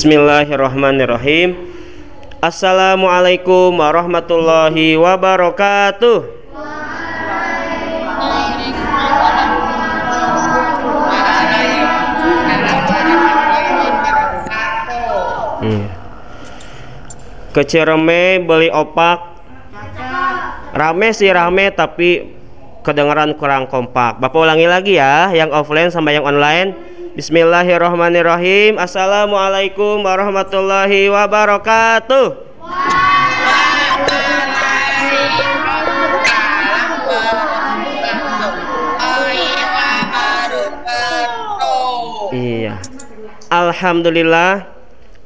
Bismillahirrahmanirrahim. Assalamualaikum warahmatullahi wabarakatuh. Ke Cireme beli opak. Rame sih rame, tapi kedengaran kurang kompak. Bapak ulangi lagi ya, yang offline sama yang online. Bismillahirrahmanirrahim. Assalamualaikum warahmatullahi wabarakatuh. Iya. Alhamdulillah.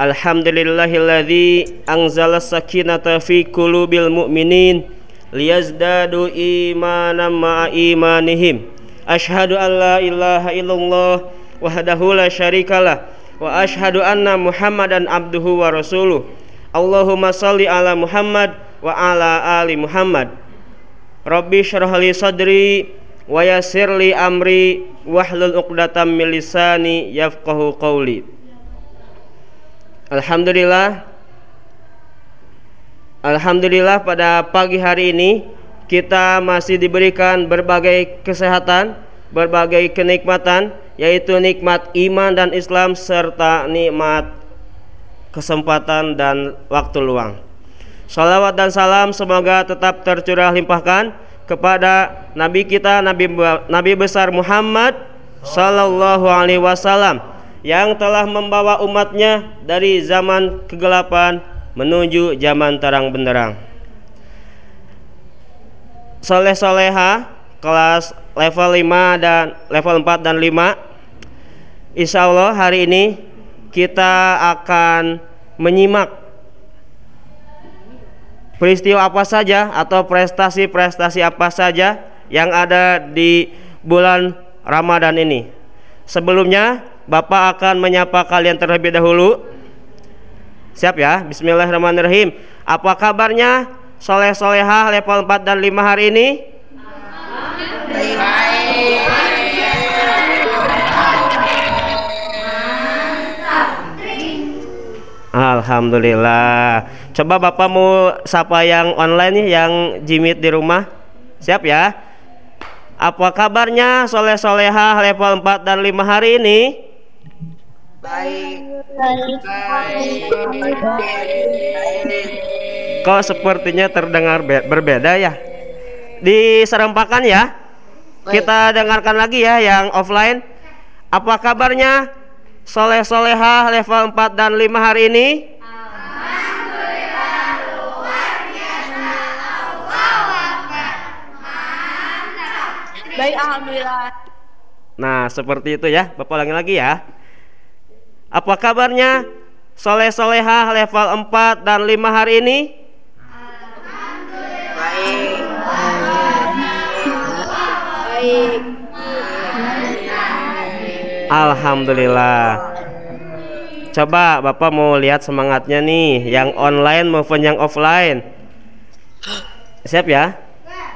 Alhamdulillahilladzi anzala sakinata fi qulubil mu'minin liyazdadu imanan ma'a imanihim. Asyhadu an la ilaha illallah wahdahu la syarikalah wa asyhadu anna Muhammadan abduhu wa rasuluh. Allahumma shalli ala Muhammad wa ala ali Muhammad. Rabbi shrah li sadri wa yassir li amri wahlul 'uqdatam min lisani yafqahu qawli. Alhamdulillah pada pagi hari ini kita masih diberikan berbagai kesehatan, berbagai kenikmatan, yaitu nikmat iman dan Islam serta nikmat kesempatan dan waktu luang. Salawat dan salam semoga tetap tercurah limpahkan kepada Nabi kita, Nabi besar Muhammad Sallallahu Alaihi Wasallam, yang telah membawa umatnya dari zaman kegelapan menuju zaman terang benderang. Soleh-soleha kelas level 5 dan level 4 dan 5, insya Allah hari ini kita akan menyimak peristiwa apa saja atau prestasi-prestasi apa saja yang ada di bulan Ramadan ini. Sebelumnya Bapak akan menyapa kalian terlebih dahulu. Siap ya? Bismillahirrahmanirrahim. Apa kabarnya soleh-solehah level 4 dan 5 hari ini? Alhamdulillah. Coba Bapak mau sapa yang online nih, yang jimit di rumah. Siap ya? Apa kabarnya soleh-solehah level 4 dan 5 hari ini? Baik. Kok sepertinya terdengar berbeda ya? Diserempakan ya. Kita dengarkan lagi ya yang offline. Apa kabarnya soleh-solehah level 4 dan 5 hari ini? Alhamdulillah, luar biasa. Allahu Akbar. Mantap. Baik, alhamdulillah. Nah, seperti itu ya. Bapak ulangi lagi ya. Apa kabarnya soleh-solehah level 4 dan 5 hari ini? Baik. Alhamdulillah. Coba Bapak mau lihat semangatnya nih, yang online maupun yang offline. Siap ya?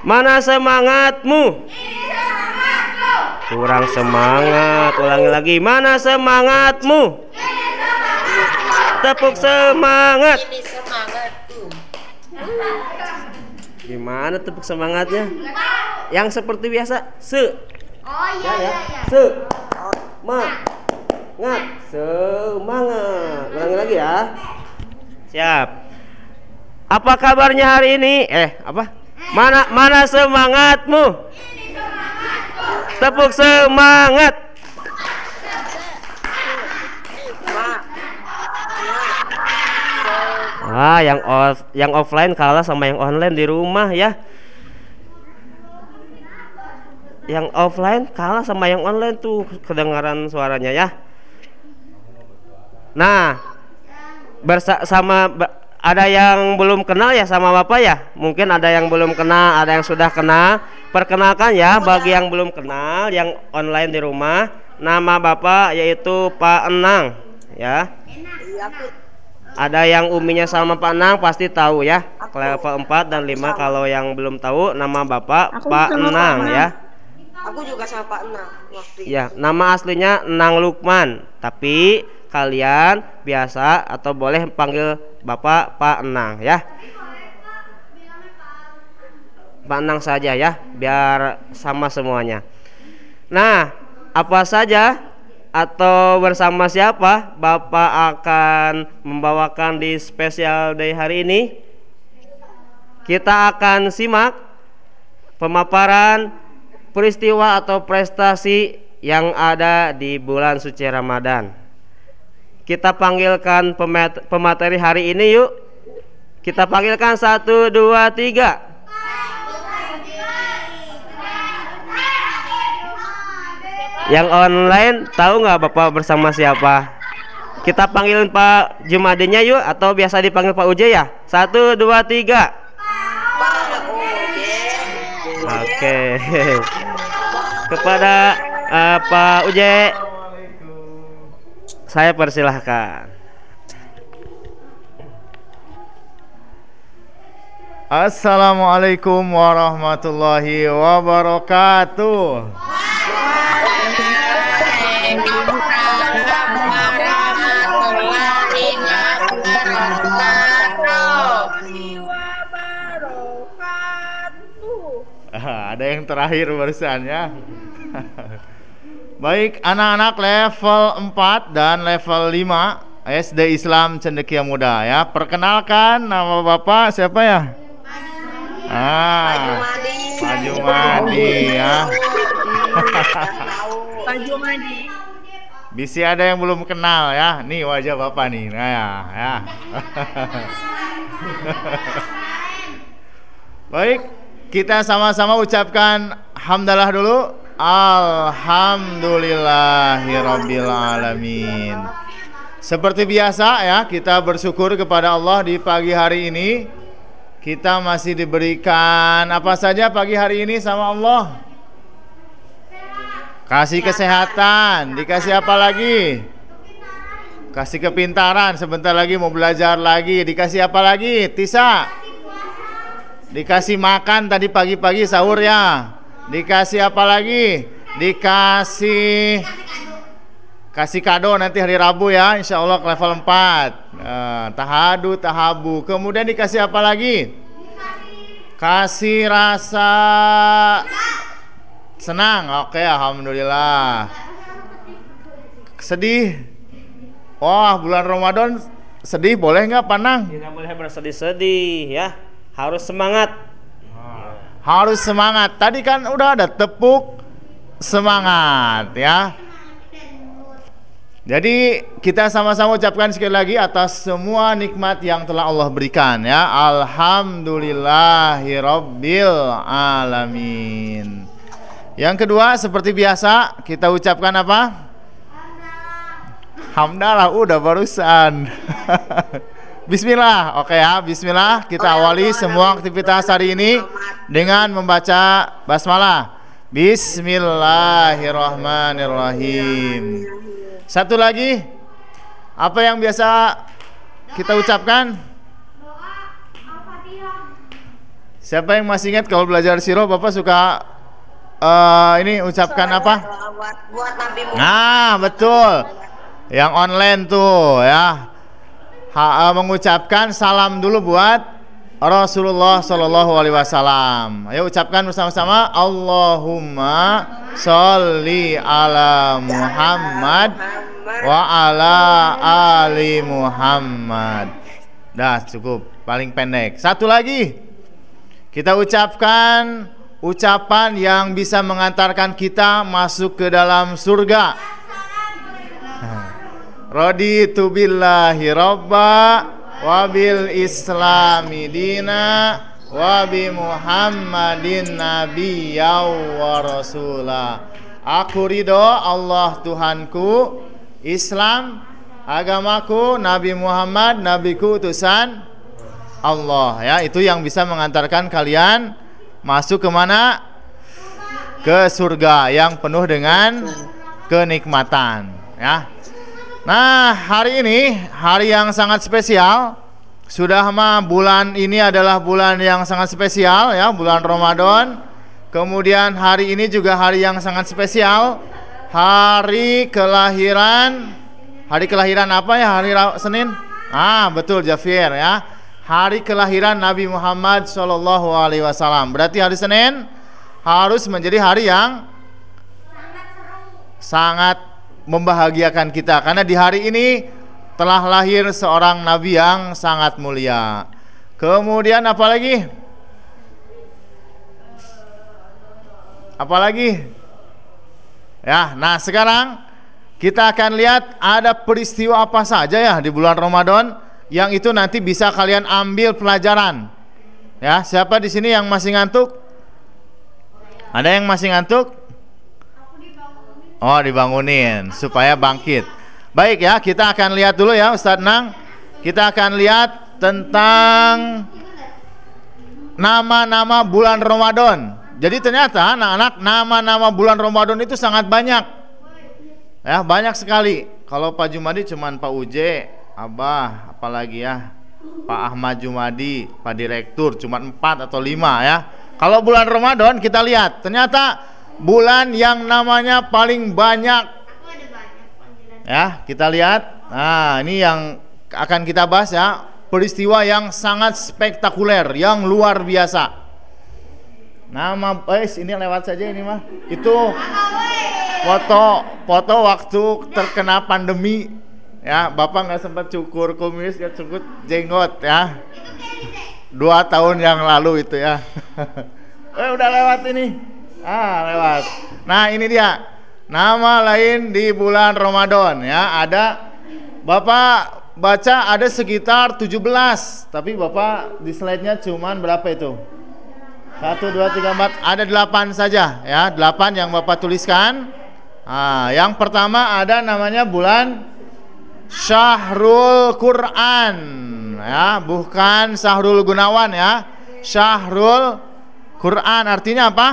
Mana semangatmu? Kurang semangat. Ulangi lagi. Mana semangatmu? Tepuk semangat. Gimana tepuk semangatnya? Yang seperti biasa. Oh iya ya. Semangat. Semangat. Ulangi lagi ya. Siap. Apa kabarnya hari ini? Apa? Mana semangatmu? Tepuk semangat. Yang offline kalah sama yang online di rumah ya. Yang offline kalah sama yang online tuh kedengaran suaranya ya. Nah, ada yang belum kenal ya sama Bapak ya? Mungkin ada yang belum kenal, ada yang sudah kenal. Perkenalkan ya bagi yang belum kenal, yang online di rumah. Nama Bapak yaitu Pak Enang ya. Ada yang uminya sama Pak Enang pasti tahu ya. Level 4 dan 5. Kalau yang belum tahu, nama Bapak Pak Enang ya. Aku juga sama Pak Enang waktu itu. Ya, nama aslinya Enang Lukman, tapi kalian biasa atau boleh panggil Bapak Pak Enang ya. Pak Enang saja ya, biar sama semuanya. Nah, apa saja atau bersama siapa Bapak akan membawakan di spesial day hari ini? Kita akan simak pemaparan peristiwa atau prestasi yang ada di bulan suci Ramadan. Kita panggilkan pemateri hari ini yuk. Kita panggilkan 1, 2, 3. Yang online tahu nggak Bapak bersama siapa? Kita panggil Pak Jumadinya yuk, atau biasa dipanggil Pak Uje ya? 1, 2, 3. Oke. Kepada Pak Uje saya persilahkan. Assalamualaikum warahmatullahi wabarakatuh. Ada yang terakhir barusan ya. Baik, anak-anak level 4 dan level 5 SD Islam Cendekia Muda ya. Perkenalkan, nama Bapak siapa ya? Pak Jumadi ya. Pak Jumadi. Bisa ada yang belum kenal ya. Nih wajah Bapak nih. Nah ya. Baik, kita sama-sama ucapkan hamdalah dulu. Alhamdulillahirabbil alamin. Seperti biasa ya, kita bersyukur kepada Allah di pagi hari ini. Kita masih diberikan apa saja pagi hari ini sama Allah? Kasih kesehatan, dikasih apa lagi? Kasih kepintaran, sebentar lagi mau belajar lagi. Dikasih apa lagi? Tisa? Dikasih makan tadi pagi-pagi sahur ya. Dikasih apa lagi? Dikasih kado nanti hari Rabu ya, insya Allah ke level 4. Tahadu, tahabu. Kemudian dikasih apa lagi? Kasih rasa senang. Oke, alhamdulillah. Sedih. Wah, bulan Ramadan sedih boleh nggak, Panang? Tidak boleh bersedih-sedih ya. Harus semangat. Harus semangat. Tadi kan udah ada tepuk semangat ya. Jadi kita sama-sama ucapkan sekali lagi atas semua nikmat yang telah Allah berikan ya. Alhamdulillahirabbil alamin. Yang kedua seperti biasa kita ucapkan apa? Hamdalah udah barusan. Bismillah, oke ya, bismillah. Kita awali semua aktivitas hari ini dengan membaca basmalah. Bismillahirrahmanirrahim. Satu lagi, apa yang biasa kita ucapkan? Siapa yang masih ingat kalau belajar sirah Bapak suka ini ucapkan apa? Nah, betul. Yang online tuh ya. Mengucapkan salam dulu buat Rasulullah Shallallahu Alaihi Wasallam. Ayo ucapkan bersama-sama. Allahumma sholli ala Muhammad wa ala ali Muhammad. Dah cukup, paling pendek. Satu lagi, kita ucapkan ucapan yang bisa mengantarkan kita masuk ke dalam surga. Raditu billahi robba wabil islami dina wabi muhammadin nabiyya wa rasulah. Aku ridho Allah Tuhanku, Islam agamaku, Nabi Muhammad nabiku utusan Allah ya. Itu yang bisa mengantarkan kalian masuk ke mana? Ke surga yang penuh dengan kenikmatan ya. Nah, hari ini hari yang sangat spesial. Sudah mah bulan ini adalah bulan yang sangat spesial ya, bulan Ramadan. Kemudian hari ini juga hari yang sangat spesial, hari kelahiran Hari kelahiran apa ya hari Senin? Betul Jafir ya. Hari kelahiran Nabi Muhammad Shallallahu Alaihi Wasallam. Berarti hari Senin harus menjadi hari yang sangat membahagiakan kita, karena di hari ini telah lahir seorang Nabi yang sangat mulia. Kemudian apa lagi? Apalagi? Ya, nah sekarang kita akan lihat ada peristiwa apa saja ya di bulan Ramadan yang itu nanti bisa kalian ambil pelajaran. Ya, siapa di sini yang masih ngantuk? Ada yang masih ngantuk? Oh, dibangunin supaya bangkit. Baik ya, kita akan lihat dulu ya Ustadz Nang. Kita akan lihat tentang nama-nama bulan Ramadan. Jadi ternyata anak-anak nama-nama bulan Ramadan itu sangat banyak. Ya, banyak sekali. Kalau Pak Jumadi cuman Pak Uje, Abah, apalagi ya Pak Ahmad Jumadi, Pak Direktur cuman 4 atau 5 ya. Kalau bulan Ramadan kita lihat ternyata bulan yang namanya paling banyak. Ya, kita lihat. Nah, ini yang akan kita bahas ya, peristiwa yang sangat spektakuler, yang luar biasa. Nama ini lewat saja ini mah. Itu foto waktu terkena pandemi ya. Bapak nggak sempat cukur kumis, nggak cukur jenggot ya. 2 tahun yang lalu itu ya. Udah lewat ini. Lewat. Nah, ini dia nama lain di bulan Ramadan ya. Ada Bapak baca ada sekitar 17, tapi Bapak di slide-nya cuman berapa itu? 1, 2, 3, 4, ada 8 saja ya, 8 yang Bapak tuliskan. Yang pertama ada namanya bulan Syahrul Quran ya, bukan Syahrul Gunawan ya. Syahrul Quran artinya apa?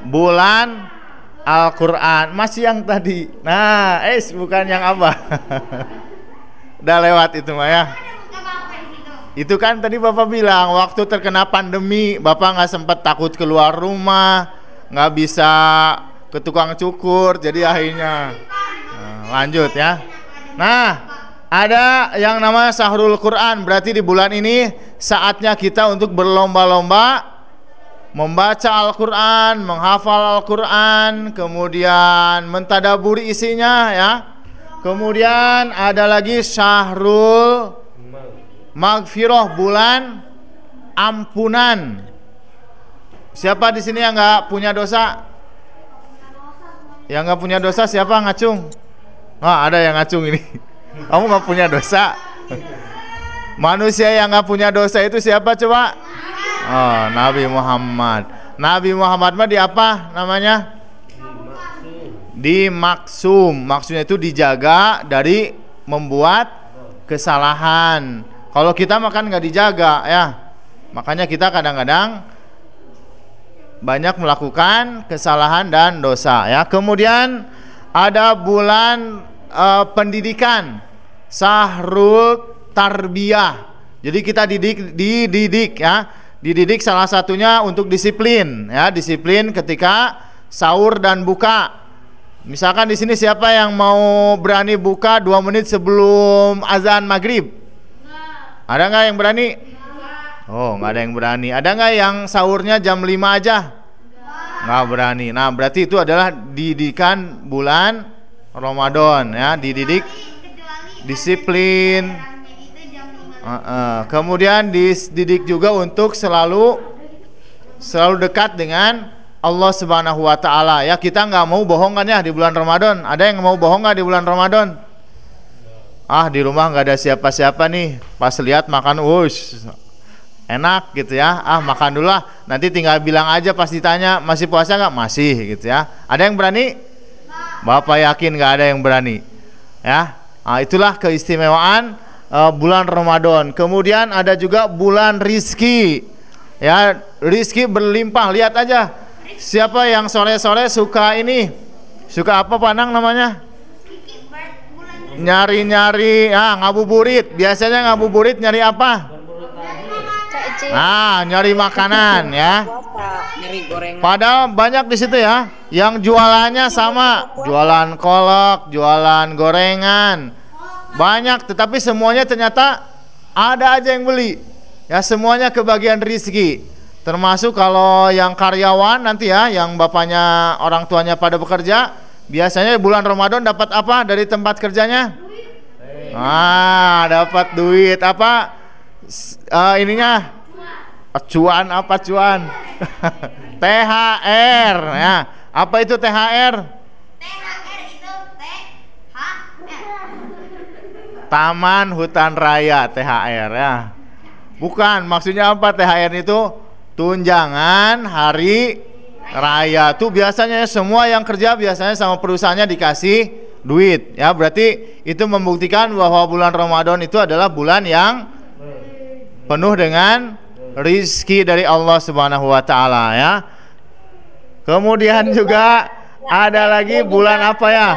Bulan Al-Quran. Masih yang tadi. Nah, bukan yang apa. Udah lewat itu mah ya. Itu kan tadi Bapak bilang waktu terkena pandemi Bapak nggak sempat, takut keluar rumah, nggak bisa ke tukang cukur, jadi akhirnya lanjut ya. Nah, ada yang namanya Syahrul Quran, berarti di bulan ini saatnya kita untuk berlomba-lomba membaca Al-Quran, menghafal Al-Quran, kemudian mentadaburi isinya ya. Kemudian ada lagi Syahrul Maghfirah, bulan ampunan. Siapa di sini yang nggak punya dosa? Yang nggak punya dosa siapa? Ngacung. Ada yang ngacung ini. Kamu nggak punya dosa. Manusia yang nggak punya dosa itu siapa coba? Nabi Muhammad. Nabi Muhammad mah di apa namanya? Dimaksum. Maksudnya itu dijaga dari membuat kesalahan. Kalau kita makan nggak dijaga ya, makanya kita kadang-kadang banyak melakukan kesalahan dan dosa ya. Kemudian ada bulan pendidikan, Syahrul Tarbiyah. Jadi kita dididik ya. Dididik salah satunya untuk disiplin ya, disiplin ketika sahur dan buka. Misalkan di sini siapa yang mau berani buka 2 menit sebelum azan maghrib? Ada nggak yang berani? Nggak ada yang berani. Ada nggak yang sahurnya jam 5 aja? Nggak berani. Nah, berarti itu adalah didikan bulan Ramadan ya, dididik disiplin. Kemudian dididik juga untuk selalu dekat dengan Allah Subhanahu wa Ta'ala ya. Kita nggak mau bohong kan ya di bulan Ramadan. Ada yang mau bohong nggak di bulan Ramadan? Di rumah nggak ada siapa-siapa nih, pas lihat makan enak gitu ya, makan dulu lah, nanti tinggal bilang aja pas ditanya masih puasa nggak, masih gitu ya. Ada yang berani? Bapak yakin nggak ada yang berani ya. Itulah keistimewaan bulan Ramadan. Kemudian ada juga bulan rizki ya, rizki berlimpah. Lihat aja siapa yang sore-sore suka ini, suka apa Panang namanya, nyari-nyari ngabuburit. Biasanya ngabuburit nyari apa? Nah, nyari makanan ya. Nyari gorengan. Padahal banyak di situ ya, yang jualannya sama, jualan kolak, jualan gorengan, banyak. Tetapi semuanya ternyata ada aja yang beli. Ya semuanya kebagian rizki. Termasuk kalau yang karyawan nanti ya, yang bapaknya orang tuanya pada bekerja, biasanya bulan Ramadan dapat apa dari tempat kerjanya? Dapat duit apa? Ininya cuan apa cuan? THR ya. Apa itu THR? THR itu Taman Hutan Raya THR ya. Bukan, maksudnya apa THR itu? Tunjangan hari raya. Tuh biasanya semua yang kerja biasanya sama perusahaannya dikasih duit ya. Berarti itu membuktikan bahwa bulan Ramadan itu adalah bulan yang penuh dengan rizki dari Allah Subhanahu wa taala ya. Kemudian juga ada lagi bulan apa ya?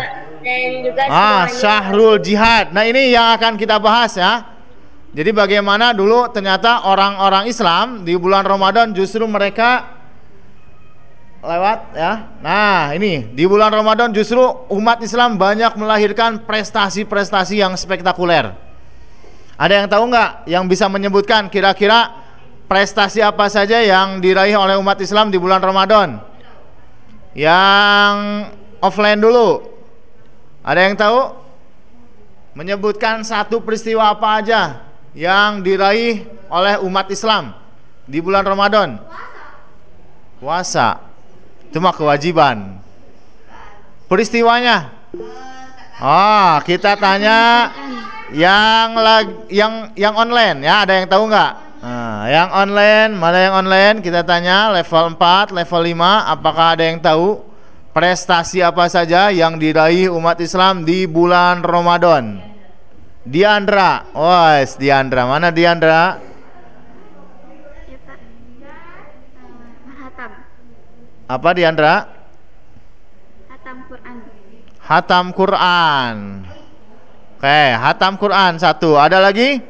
Syahrul Jihad. Nah, ini yang akan kita bahas ya. Jadi bagaimana dulu ternyata orang-orang Islam di bulan Ramadan justru mereka lewat ya. Nah, ini di bulan Ramadan justru umat Islam banyak melahirkan prestasi-prestasi yang spektakuler. Ada yang tahu nggak yang bisa menyebutkan kira-kira prestasi apa saja yang diraih oleh umat Islam di bulan Ramadan? Yang offline dulu. Ada yang tahu? Menyebutkan satu peristiwa apa aja yang diraih oleh umat Islam di bulan Ramadan? Puasa. Itu mah kewajiban. Peristiwanya? Kita tanya yang online ya, ada yang tahu nggak? Yang online, mana yang online? Kita tanya level 4, level 5, apakah ada yang tahu prestasi apa saja yang diraih umat Islam di bulan Ramadan? Diandra, Diandra, mana Diandra? Hatam. Apa Diandra? Hatam Quran. Hatam Quran. Oke, hatam Quran satu. Ada lagi?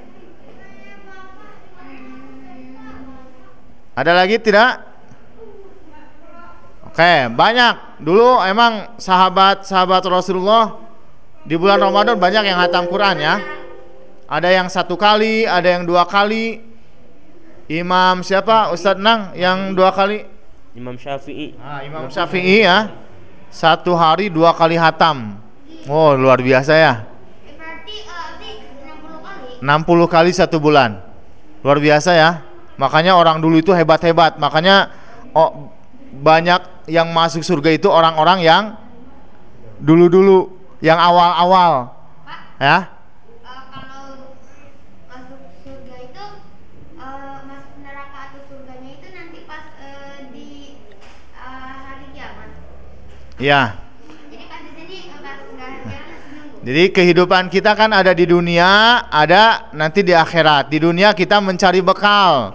Ada lagi tidak? Oke, banyak. Dulu emang sahabat-sahabat Rasulullah di bulan Ramadan banyak yang hatam Quran ya. Ada yang 1 kali, ada yang 2 kali. Imam siapa? Ustadz Nang yang 2 kali? Imam Syafi'i. Imam Syafi'i ya. 1 hari 2 kali hatam. Oh, luar biasa ya. Berarti 60 kali. 60 kali 1 bulan. Luar biasa ya. Makanya orang dulu itu hebat-hebat. Makanya banyak yang masuk surga itu orang-orang yang dulu-dulu, yang awal-awal. Ya. Kalau masuk surga itu masuk neraka atau surganya itu nanti pas di hari kiamat. Iya. Jadi pas di sini enggak nunggu. Jadi kehidupan kita kan ada di dunia, ada nanti di akhirat. Di dunia kita mencari bekal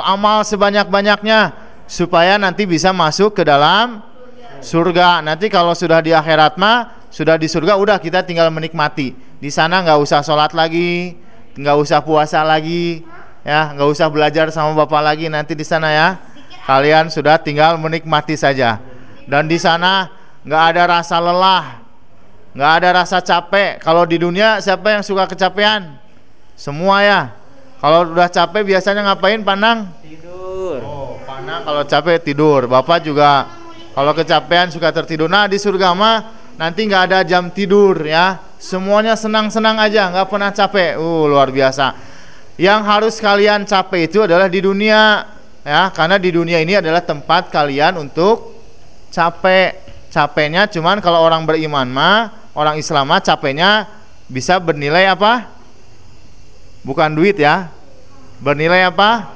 amal sebanyak-banyaknya supaya nanti bisa masuk ke dalam surga. Nanti kalau sudah di akhirat mah, sudah di surga, udah kita tinggal menikmati. Di sana nggak usah sholat lagi, nggak usah puasa lagi, ya, nggak usah belajar sama bapak lagi. Nanti di sana ya, kalian sudah tinggal menikmati saja. Dan di sana nggak ada rasa lelah, nggak ada rasa capek. Kalau di dunia siapa yang suka kecapean? Semua ya. Kalau udah capek biasanya ngapain, Panang? Tidur. Oh, Panang kalau capek tidur. Bapak juga kalau kecapean suka tertidur. Nah, di surga mah nanti nggak ada jam tidur ya. Semuanya senang-senang aja, nggak pernah capek. Luar biasa. Yang harus kalian capek itu adalah di dunia ya, karena di dunia ini adalah tempat kalian untuk capek. Capeknya cuman kalau orang beriman mah, orang Islam mah capeknya bisa bernilai apa? Bukan duit ya. Bernilai apa?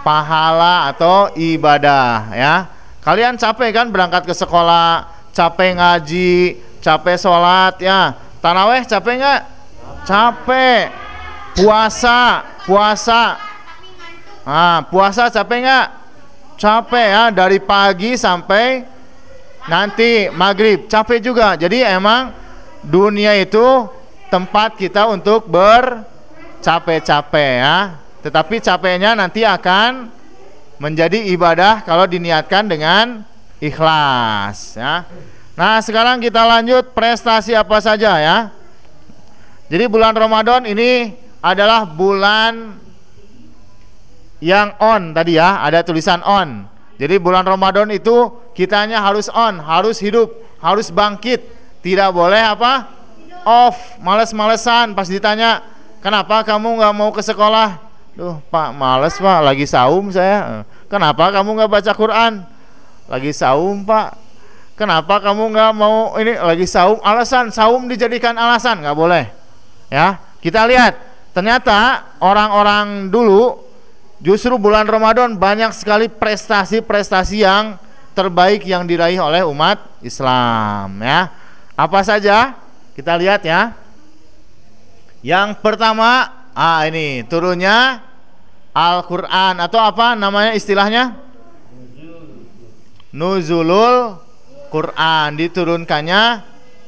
Pahala atau ibadah ya. Kalian capek kan berangkat ke sekolah, capek ngaji, capek sholat ya. Taraweh capek nggak? Capek. Puasa. Puasa capek nggak? Capek ya, dari pagi sampai nanti maghrib, capek juga. Jadi emang dunia itu tempat kita untuk bercapek-capek ya. tetapi capeknya nanti akan menjadi ibadah kalau diniatkan dengan ikhlas ya. Nah, sekarang kita lanjut prestasi apa saja ya. Jadi bulan Ramadan ini adalah bulan yang on tadi ya, ada tulisan on. Jadi bulan Ramadan itu kitanya harus on, harus hidup, harus bangkit. Tidak boleh apa? Off, males-malesan. Pas ditanya, kenapa kamu nggak mau ke sekolah? Duh Pak, males Pak, lagi saum saya. Kenapa kamu nggak baca Quran? Lagi saum Pak. Kenapa kamu nggak mau ini? Lagi saum. Alasan, saum dijadikan alasan, nggak boleh. Ya, kita lihat. Ternyata orang-orang dulu justru bulan Ramadan banyak sekali prestasi-prestasi yang terbaik yang diraih oleh umat Islam ya. Apa saja? Kita lihat ya. Yang pertama, ini turunnya Al-Qur'an atau apa namanya istilahnya? Nuzulul Quran, diturunkannya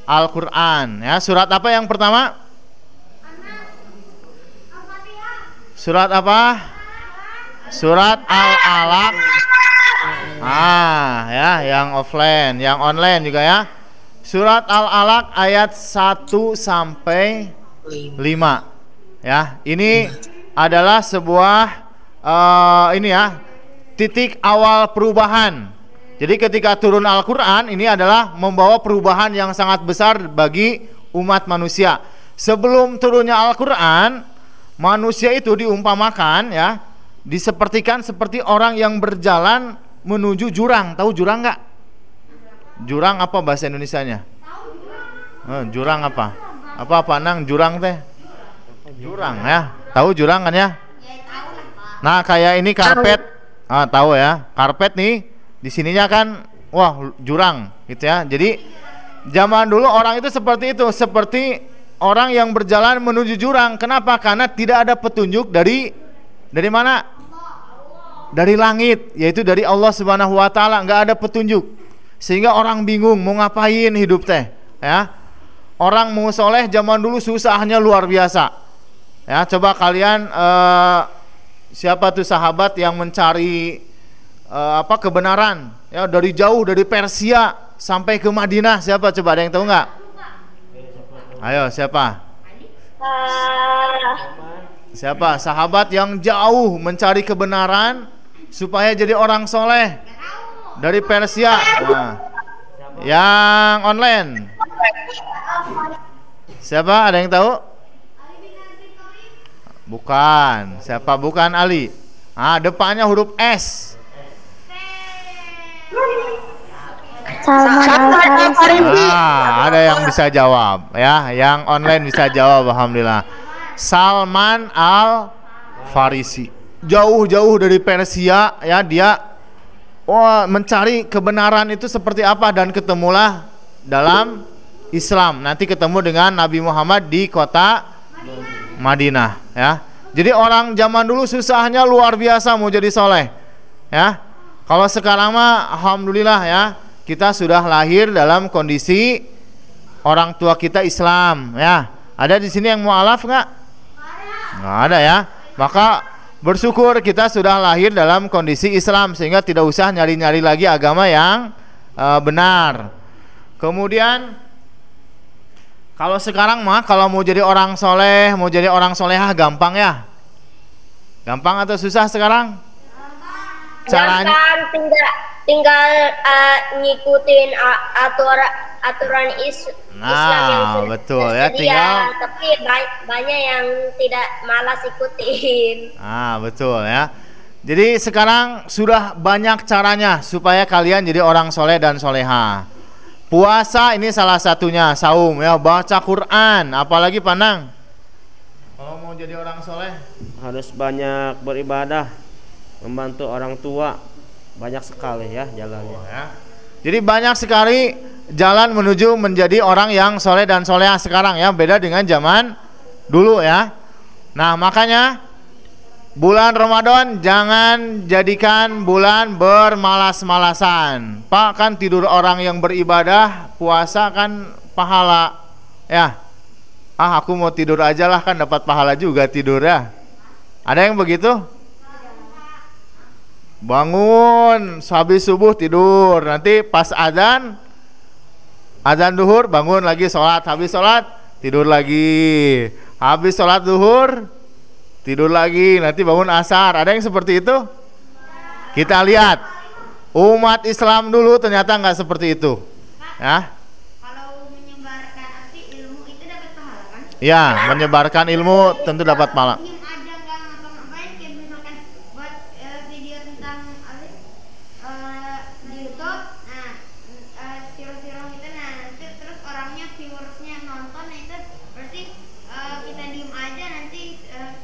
Al-Qur'an ya. Surat apa yang pertama? Surat apa? Surat Al-Alaq. Ya, yang offline, yang online juga ya. Surat Al-Alaq ayat 1 sampai 5. Ya, ini adalah sebuah ini ya, titik awal perubahan. Jadi ketika turun Al-Qur'an ini adalah membawa perubahan yang sangat besar bagi umat manusia. Sebelum turunnya Al-Qur'an, manusia itu diumpamakan ya, disepertikan seperti orang yang berjalan menuju jurang. Tahu jurang nggak? Jurang apa bahasa Indonesianya? Jurang apa? Apa nang jurang teh? Jurang ya. Tahu jurang kan ya? Nah, kayak ini karpet. Tahu ya. Karpet nih di sininya kan wah jurang gitu ya. Jadi zaman dulu orang itu seperti itu, seperti orang yang berjalan menuju jurang. Kenapa? Karena tidak ada petunjuk dari mana? Dari langit, yaitu dari Allah Subhanahu wa taala, nggak ada petunjuk. Sehingga orang bingung mau ngapain hidup teh, ya. Orang mau soleh zaman dulu susahnya luar biasa. Ya, coba kalian siapa tuh sahabat yang mencari kebenaran ya dari jauh, dari Persia sampai ke Madinah, siapa coba, ada yang tahu nggak? Ayo, siapa? Siapa sahabat yang jauh mencari kebenaran supaya jadi orang soleh dari Persia? Nah, yang online siapa, ada yang tahu? Bukan. Siapa? Bukan Ali. Depannya huruf S. Salman Al-Farisi. Ada yang bisa jawab ya, yang online bisa jawab, alhamdulillah. Salman Al-Farisi. Jauh-jauh dari Persia ya, dia mencari kebenaran itu seperti apa, dan ketemulah dalam Islam. Nanti ketemu dengan Nabi Muhammad di kota Madinah ya. Jadi orang zaman dulu susahnya luar biasa mau jadi soleh ya. Kalau sekarang mah alhamdulillah ya, kita sudah lahir dalam kondisi orang tua kita Islam ya. Ada di sini yang mualaf nggak? Nggak ada ya. Maka bersyukur kita sudah lahir dalam kondisi Islam, sehingga tidak usah nyari-nyari lagi agama yang benar. Kemudian kalau sekarang mah kalau mau jadi orang soleh, mau jadi orang solehah gampang ya. Gampang atau susah sekarang? Caranya tinggal ngikutin aturan Islam yang sudah betul ya, tinggal tapi banyak yang tidak malas ikutin. Betul ya. Jadi sekarang sudah banyak caranya supaya kalian jadi orang soleh dan soleha. Puasa ini salah satunya, saum ya, baca Quran, apalagi Panang. Kalau mau jadi orang soleh harus banyak beribadah, membantu orang tua, banyak sekali ya jalannya. ya. Jadi banyak sekali jalan menuju menjadi orang yang soleh dan soleha sekarang ya, beda dengan zaman dulu ya. Nah, makanya bulan Ramadan jangan jadikan bulan bermalas-malasan. Pak, kan tidur orang yang beribadah, puasa kan pahala ya. Aku mau tidur aja lah, kan dapat pahala juga tidur ya. Ada yang begitu? Bangun habis subuh tidur, nanti pas azan duhur bangun lagi sholat, habis sholat tidur lagi, habis sholat duhur tidur lagi, nanti bangun asar. Ada yang seperti itu? Kita lihat umat Islam dulu ternyata nggak seperti itu, ya. Kalau menyebarkan arti ilmu itu dapat pahala kan? Ya, menyebarkan ilmu tentu dapat pahala. Diem aja nggak ngapa-ngapain, kayak misalkan buat video tentang di YouTube, nah siro-siro gitu, nah nanti terus orangnya viewersnya nonton, nah itu berarti kita diem aja, nanti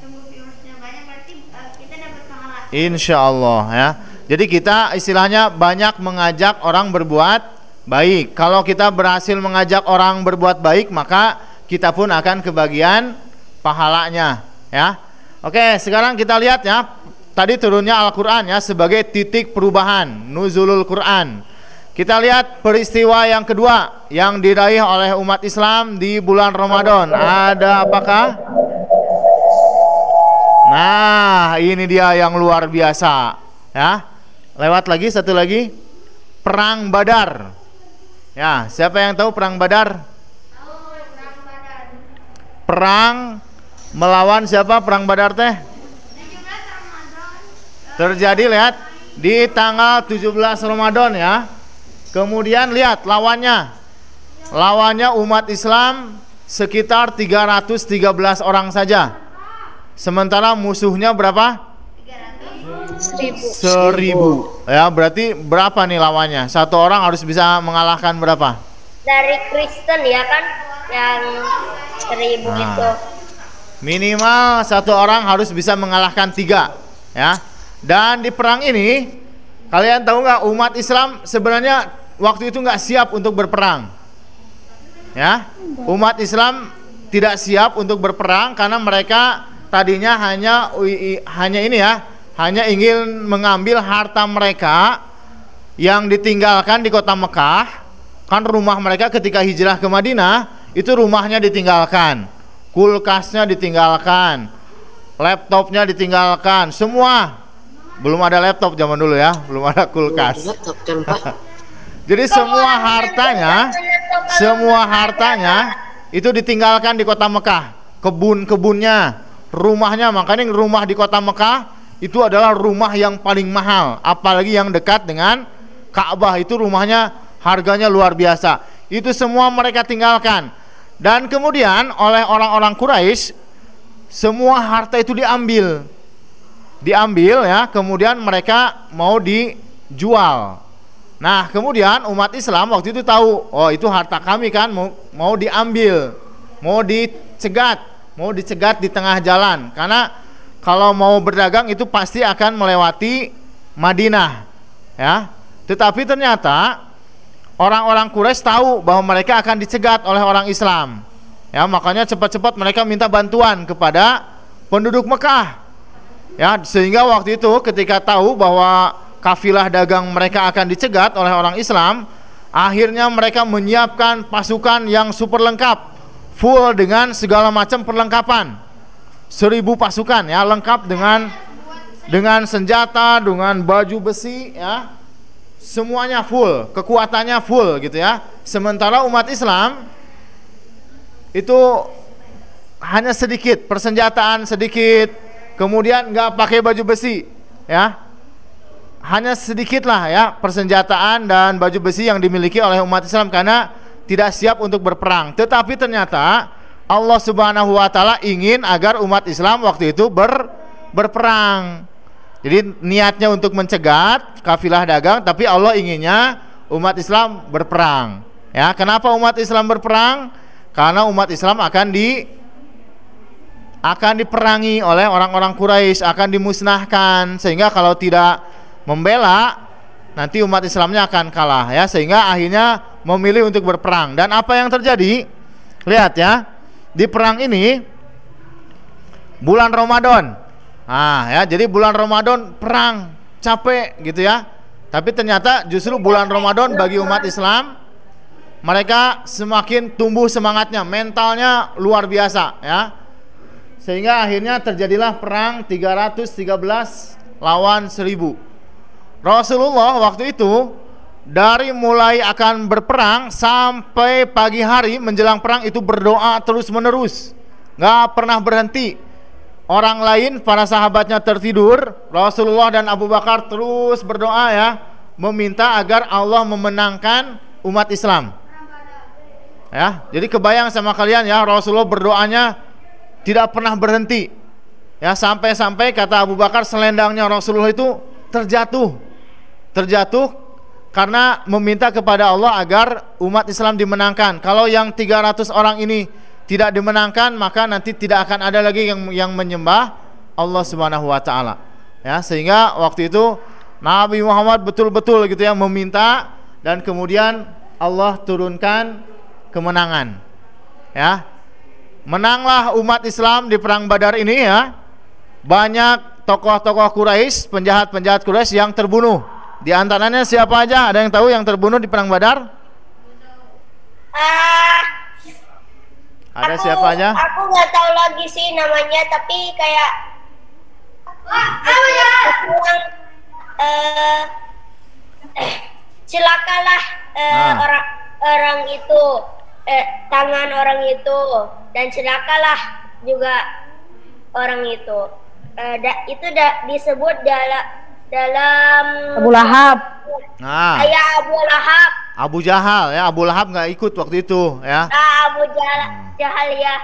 tunggu viewersnya banyak, berarti kita dapat pahala. Insya Allah, ya. Jadi kita istilahnya banyak mengajak orang berbuat baik. Kalau kita berhasil mengajak orang berbuat baik, maka kita pun akan kebagian pahalanya, ya. Oke, sekarang kita lihat ya. Tadi turunnya Al-Qur'an ya sebagai titik perubahan, nuzulul Qur'an. Kita lihat peristiwa yang kedua yang diraih oleh umat Islam di bulan Ramadan. Ada apakah? Nah, ini dia yang luar biasa, ya. Lewat lagi satu lagi, Perang Badar. Ya, siapa yang tahu Perang Badar? Perang melawan siapa Perang Badar teh? 17 Ramadan. Terjadi, lihat, di tanggal 17 Ramadan ya. Kemudian lihat lawannya. Lawannya umat Islam sekitar 313 orang saja. Sementara musuhnya berapa? 1000. Ya, berarti berapa nih lawannya? Satu orang harus bisa mengalahkan berapa? Dari Kristen ya kan, yang 1000 itu. Minimal satu orang harus bisa mengalahkan 3, ya. Dan di perang ini, kalian tahu nggak, umat Islam sebenarnya waktu itu nggak siap untuk berperang, ya. Umat Islam tidak siap untuk berperang karena mereka tadinya hanya ini ya, hanya ingin mengambil harta mereka yang ditinggalkan di kota Mekah. Kan rumah mereka ketika hijrah ke Madinah, itu rumahnya ditinggalkan, kulkasnya ditinggalkan, laptopnya ditinggalkan, semua. Belum ada laptop zaman dulu ya, belum ada kulkas. Jadi semua hartanya itu ditinggalkan di kota Mekah, kebun-kebunnya, rumahnya. Makanya rumah di kota Mekah itu adalah rumah yang paling mahal, apalagi yang dekat dengan Ka'bah, itu rumahnya harganya luar biasa. Itu semua mereka tinggalkan. Dan kemudian oleh orang-orang Quraisy semua harta itu diambil ya, kemudian mereka mau dijual. Nah, kemudian umat Islam waktu itu tahu, oh itu harta kami kan, mau diambil, mau dicegat di tengah jalan, karena kalau mau berdagang itu pasti akan melewati Madinah, ya. Tetapi ternyata orang-orang Quraisy tahu bahwa mereka akan dicegat oleh orang Islam, ya. Makanya cepat-cepat mereka minta bantuan kepada penduduk Mekah, ya. Sehingga waktu itu ketika tahu bahwa kafilah dagang mereka akan dicegat oleh orang Islam, akhirnya mereka menyiapkan pasukan yang super lengkap, full dengan segala macam perlengkapan. 1000 pasukan ya, lengkap dengan senjata, dengan baju besi ya, semuanya full, kekuatannya full gitu ya. Sementara umat Islam itu hanya sedikit, persenjataan sedikit, kemudian nggak pakai baju besi ya, hanya sedikit lah ya persenjataan dan baju besi yang dimiliki oleh umat Islam karena tidak siap untuk berperang. Tetapi ternyata Allah Subhanahu wa taala ingin agar umat Islam waktu itu berperang. Jadi niatnya untuk mencegat kafilah dagang, tapi Allah inginnya umat Islam berperang. Ya, kenapa umat Islam berperang? Karena umat Islam akan diperangi oleh orang-orang Quraisy, akan dimusnahkan, sehingga kalau tidak membela nanti umat Islamnya akan kalah ya, sehingga akhirnya memilih untuk berperang. Dan apa yang terjadi? Lihat ya. Di perang ini bulan Ramadan. Nah, ya, jadi bulan Ramadan perang, capek gitu ya. Tapi ternyata justru bulan Ramadan bagi umat Islam, mereka semakin tumbuh semangatnya, mentalnya luar biasa ya. Sehingga akhirnya terjadilah perang 313 lawan 1000. Rasulullah waktu itu dari mulai akan berperang sampai pagi hari menjelang perang itu berdoa terus menerus, nggak pernah berhenti. Orang lain, para sahabatnya tertidur, Rasulullah dan Abu Bakar terus berdoa ya, meminta agar Allah memenangkan umat Islam. Ya, jadi kebayang sama kalian ya, Rasulullah berdoanya tidak pernah berhenti. Ya, sampai-sampai kata Abu Bakar selendangnya Rasulullah itu terjatuh karena meminta kepada Allah agar umat Islam dimenangkan. Kalau yang 300 orang ini tidak dimenangkan, maka nanti tidak akan ada lagi yang menyembah Allah Subhanahu wa taala. Ya, sehingga waktu itu Nabi Muhammad betul-betul gitu ya meminta, dan kemudian Allah turunkan kemenangan. Ya. Menanglah umat Islam di perang Badar ini ya. Banyak tokoh-tokoh Quraisy, penjahat-penjahat Quraisy yang terbunuh. Di antaranya siapa aja? Ada yang tahu yang terbunuh di perang Badar? Ada siapa aja? Aku nggak tahu lagi sih namanya, tapi kayak celakalah orang itu, tangan orang itu, dan celakalah juga orang itu. Itu disebut dalam Abu Lahab. Nah, ayah Abu Lahab. Abu Jahal ya, Abu Lahab nggak ikut waktu itu ya. Abu Jahal ya.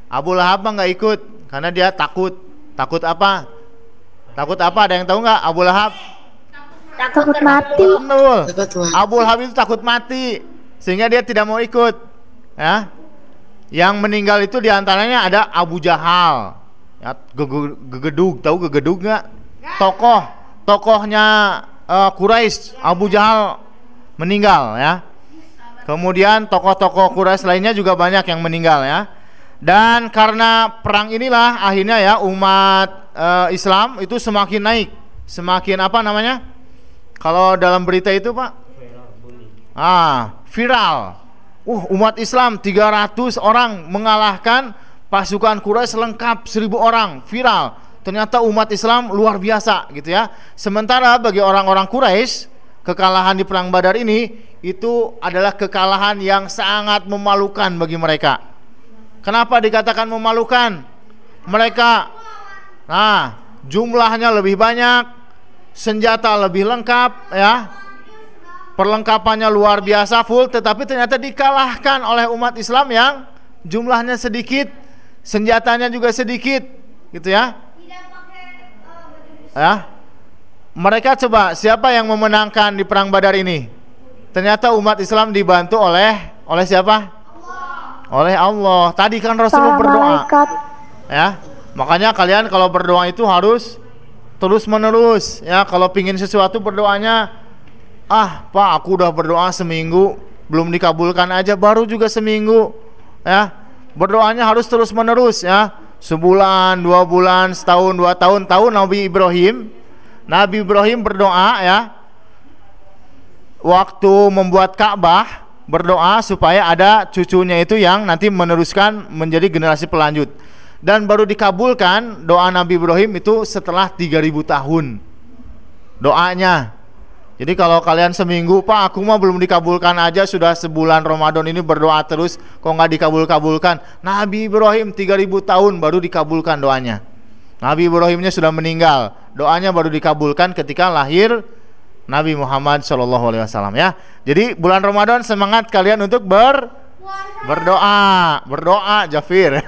Abu Lahab mah nggak ikut karena dia takut. Takut apa? Takut apa? Ada yang tahu nggak? Abu Lahab Takut mati. betul. Abu Lahab itu takut mati sehingga dia tidak mau ikut. Ya, yang meninggal itu diantaranya ada Abu Jahal. Ya, Gegedug, tahu Gegedug nggak? Tokohnya Quraisy, Abu Jahal meninggal ya. Kemudian tokoh-tokoh Quraisy lainnya juga banyak yang meninggal ya. Dan karena perang inilah akhirnya ya umat Islam itu semakin naik, semakin apa namanya? Kalau dalam berita itu Pak? Viral. Umat Islam 300 orang mengalahkan pasukan Quraisy lengkap 1000 orang, viral. Ternyata umat Islam luar biasa gitu ya. Sementara bagi orang-orang Quraisy, kekalahan di perang Badar ini itu adalah kekalahan yang sangat memalukan bagi mereka. Kenapa dikatakan memalukan? Mereka jumlahnya lebih banyak, senjata lebih lengkap ya. Perlengkapannya luar biasa full, tetapi ternyata dikalahkan oleh umat Islam yang jumlahnya sedikit, senjatanya juga sedikit gitu ya. Ya, mereka coba siapa yang memenangkan di perang Badar ini? Ternyata umat Islam dibantu oleh siapa? Oleh Allah. Tadi kan Rasulullah berdoa. Ya, makanya kalian kalau berdoa itu harus terus menerus. Ya, kalau pingin sesuatu berdoanya, Pak, aku udah berdoa seminggu belum dikabulkan aja, baru juga seminggu. Ya, berdoanya harus terus menerus ya. Sebulan, 2 bulan, setahun, 2 tahun. Tahu Nabi Ibrahim berdoa ya, waktu membuat Ka'bah berdoa supaya ada cucunya itu yang nanti meneruskan menjadi generasi pelanjut. Dan baru dikabulkan doa Nabi Ibrahim itu setelah 3000 tahun doanya. Jadi kalau kalian seminggu, Pak aku mah belum dikabulkan aja, sudah sebulan Ramadan ini berdoa terus kok nggak dikabulkan. Nabi Ibrahim 3000 tahun baru dikabulkan doanya. Nabi Ibrahimnya sudah meninggal, doanya baru dikabulkan ketika lahir Nabi Muhammad SAW ya. Jadi bulan Ramadan semangat kalian untuk berdoa Jafir.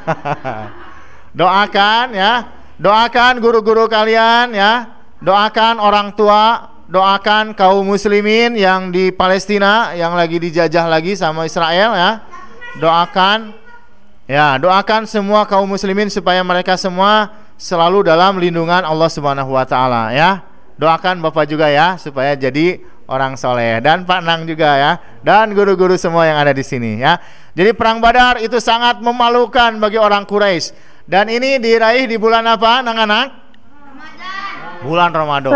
Doakan ya, doakan guru-guru kalian ya, doakan orang tua, doakan kaum muslimin yang di Palestina yang lagi dijajah lagi sama Israel ya. Doakan semua kaum muslimin supaya mereka semua selalu dalam lindungan Allah Subhanahu wa taala ya. Doakan Bapak juga ya supaya jadi orang soleh, dan Pak Nang juga ya, dan guru-guru semua yang ada di sini ya. Jadi perang Badar itu sangat memalukan bagi orang Quraisy, dan ini diraih di bulan apa, anak-anak? Bulan Ramadan.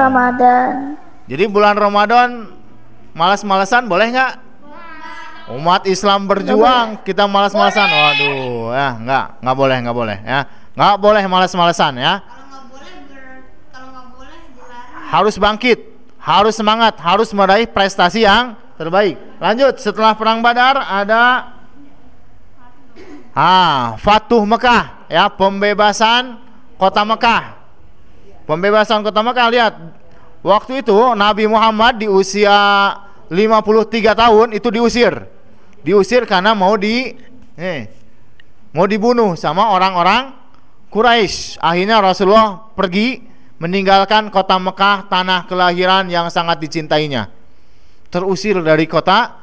Jadi bulan Ramadan malas-malasan boleh nggak? Umat Islam berjuang, kita malas-malasan. Waduh, ya nggak boleh ya. Nggak boleh malas-malesan ya. Kalau nggak boleh dilarang. Harus bangkit, harus semangat, harus meraih prestasi yang terbaik. Lanjut, setelah perang Badar ada Fatuh Mekah ya, pembebasan kota Mekah. Pembebasan kota Mekah, lihat. Waktu itu Nabi Muhammad di usia 53 tahun itu diusir. Diusir karena mau dibunuh sama orang-orang Quraisy. Akhirnya Rasulullah pergi meninggalkan kota Mekah, tanah kelahiran yang sangat dicintainya. Terusir dari kota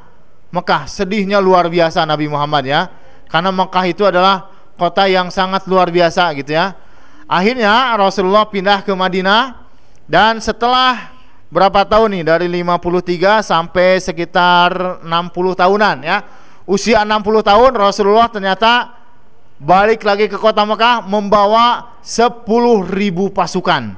Mekah. Sedihnya luar biasa Nabi Muhammad ya. Karena Mekah itu adalah kota yang sangat luar biasa gitu ya. Akhirnya Rasulullah pindah ke Madinah, dan setelah berapa tahun nih, dari 53 sampai sekitar 60 tahunan ya. Usia 60 tahun Rasulullah ternyata balik lagi ke kota Mekah membawa 10.000 pasukan.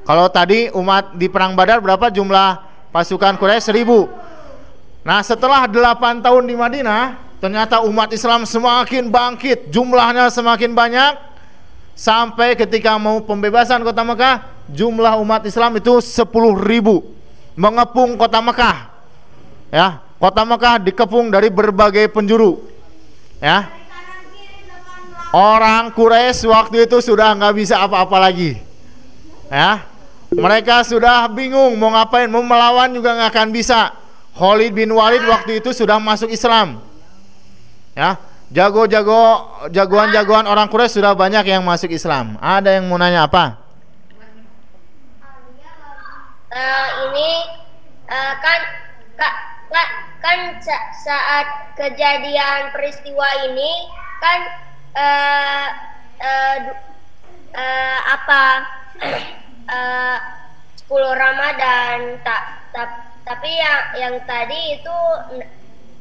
Kalau tadi umat di perang Badar berapa jumlah pasukan Quraisy? 1.000. Nah, setelah 8 tahun di Madinah, ternyata umat Islam semakin bangkit, jumlahnya semakin banyak, sampai ketika mau pembebasan kota Mekah, jumlah umat Islam itu 10.000 mengepung kota Mekah. Ya, kota Mekah dikepung dari berbagai penjuru. Ya, orang Quraisy waktu itu sudah nggak bisa apa-apa lagi. Ya, mereka sudah bingung mau ngapain, mau melawan juga nggak akan bisa. Khalid bin Walid waktu itu sudah masuk Islam. Ya, jagoan-jagoan orang Quraisy sudah banyak yang masuk Islam. Ada yang mau nanya apa? Ini kan saat kejadian peristiwa ini kan 10 Ramadan, tapi yang tadi itu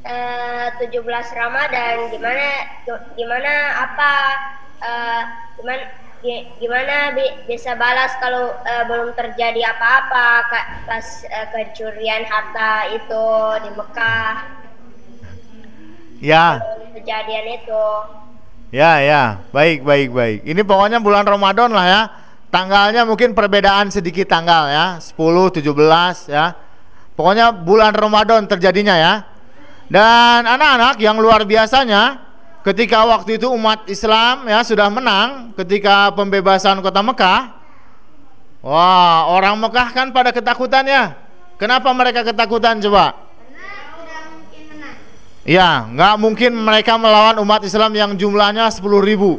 17 Ramadan. Gimana bisa balas kalau belum terjadi apa-apa pas kecurian harta itu di Mekah? Ya. Kejadian itu. Ya, baik. Ini pokoknya bulan Ramadan lah ya. Tanggalnya mungkin perbedaan sedikit tanggal ya, 10, 17 ya. Pokoknya bulan Ramadan terjadinya ya. Dan anak-anak yang luar biasanya, ketika waktu itu umat Islam ya sudah menang ketika pembebasan kota Mekah. Wah, orang Mekah kan pada ketakutan ya. Kenapa mereka ketakutan coba? Karena udah mungkin menang. Ya, nggak mungkin mereka melawan umat Islam yang jumlahnya 10.000. Kalau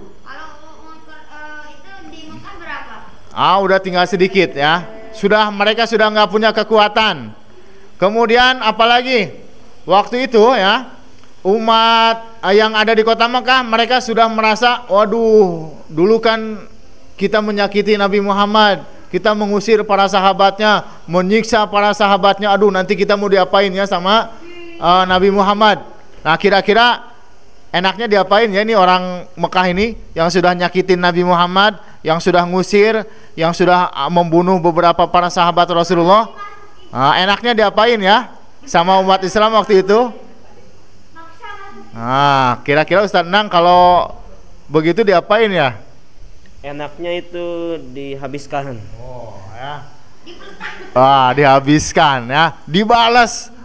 itu di Mekah berapa? Udah tinggal sedikit ya. Mereka sudah nggak punya kekuatan. Kemudian apalagi? Waktu itu ya, umat yang ada di kota Mekah, mereka sudah merasa, waduh, dulu kan kita menyakiti Nabi Muhammad, kita mengusir para sahabatnya, menyiksa para sahabatnya, aduh nanti kita mau diapain ya sama Nabi Muhammad. Nah, kira-kira enaknya diapain ya ini orang Mekah ini yang sudah nyakitin Nabi Muhammad, yang sudah ngusir, yang sudah membunuh beberapa para sahabat Rasulullah. Enaknya diapain ya sama umat Islam waktu itu? Kira-kira Ustaz Nang kalau begitu diapain ya? Enaknya itu dihabiskan. Dihabiskan ya, dibalas.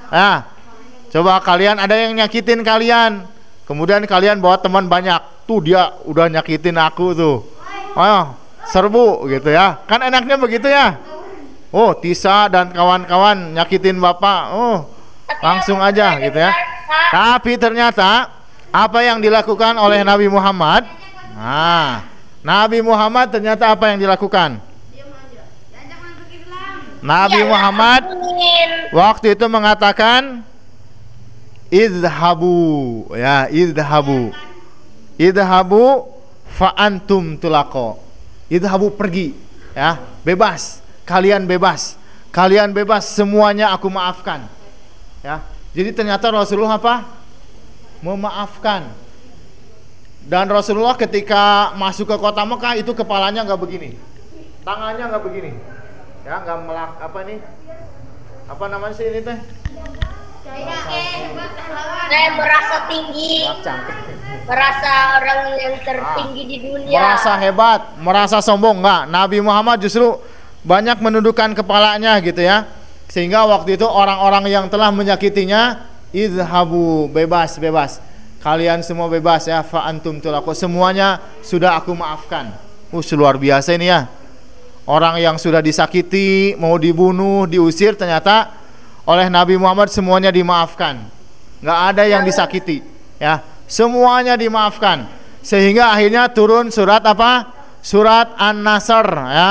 Coba kalian ada yang nyakitin kalian, kemudian kalian bawa teman banyak, tuh dia udah nyakitin aku tuh, serbu gitu ya. Kan enaknya begitu ya. Tisa dan kawan-kawan nyakitin bapak, langsung aja gitu ya. Tapi ternyata apa yang dilakukan oleh Nabi Muhammad, Nabi Muhammad ternyata apa yang dilakukan? Nabi Muhammad waktu itu mengatakan idhabu ya, idhabu fa antum tulaqo. Idhabu, pergi ya, bebas. Kalian bebas semuanya, aku maafkan ya. Jadi ternyata Rasulullah apa? Memaafkan. Dan Rasulullah ketika masuk ke kota Mekah itu kepalanya nggak begini, tangannya nggak begini ya, nggak apa namanya sih ini teh? Saya merasa tinggi. merasa orang yang tertinggi di dunia. Merasa hebat, merasa sombong. Enggak, Nabi Muhammad justru banyak menundukkan kepalanya gitu ya. Sehingga waktu itu orang-orang yang telah menyakitinya, idhabu, bebas. Kalian semua bebas ya, fa antum tulaqu. Semuanya sudah aku maafkan. Luar biasa ini ya. Orang yang sudah disakiti, mau dibunuh, diusir, ternyata oleh Nabi Muhammad semuanya dimaafkan. Enggak ada yang disakiti ya. Semuanya dimaafkan. Sehingga akhirnya turun surat apa? Surat An-Nasr ya.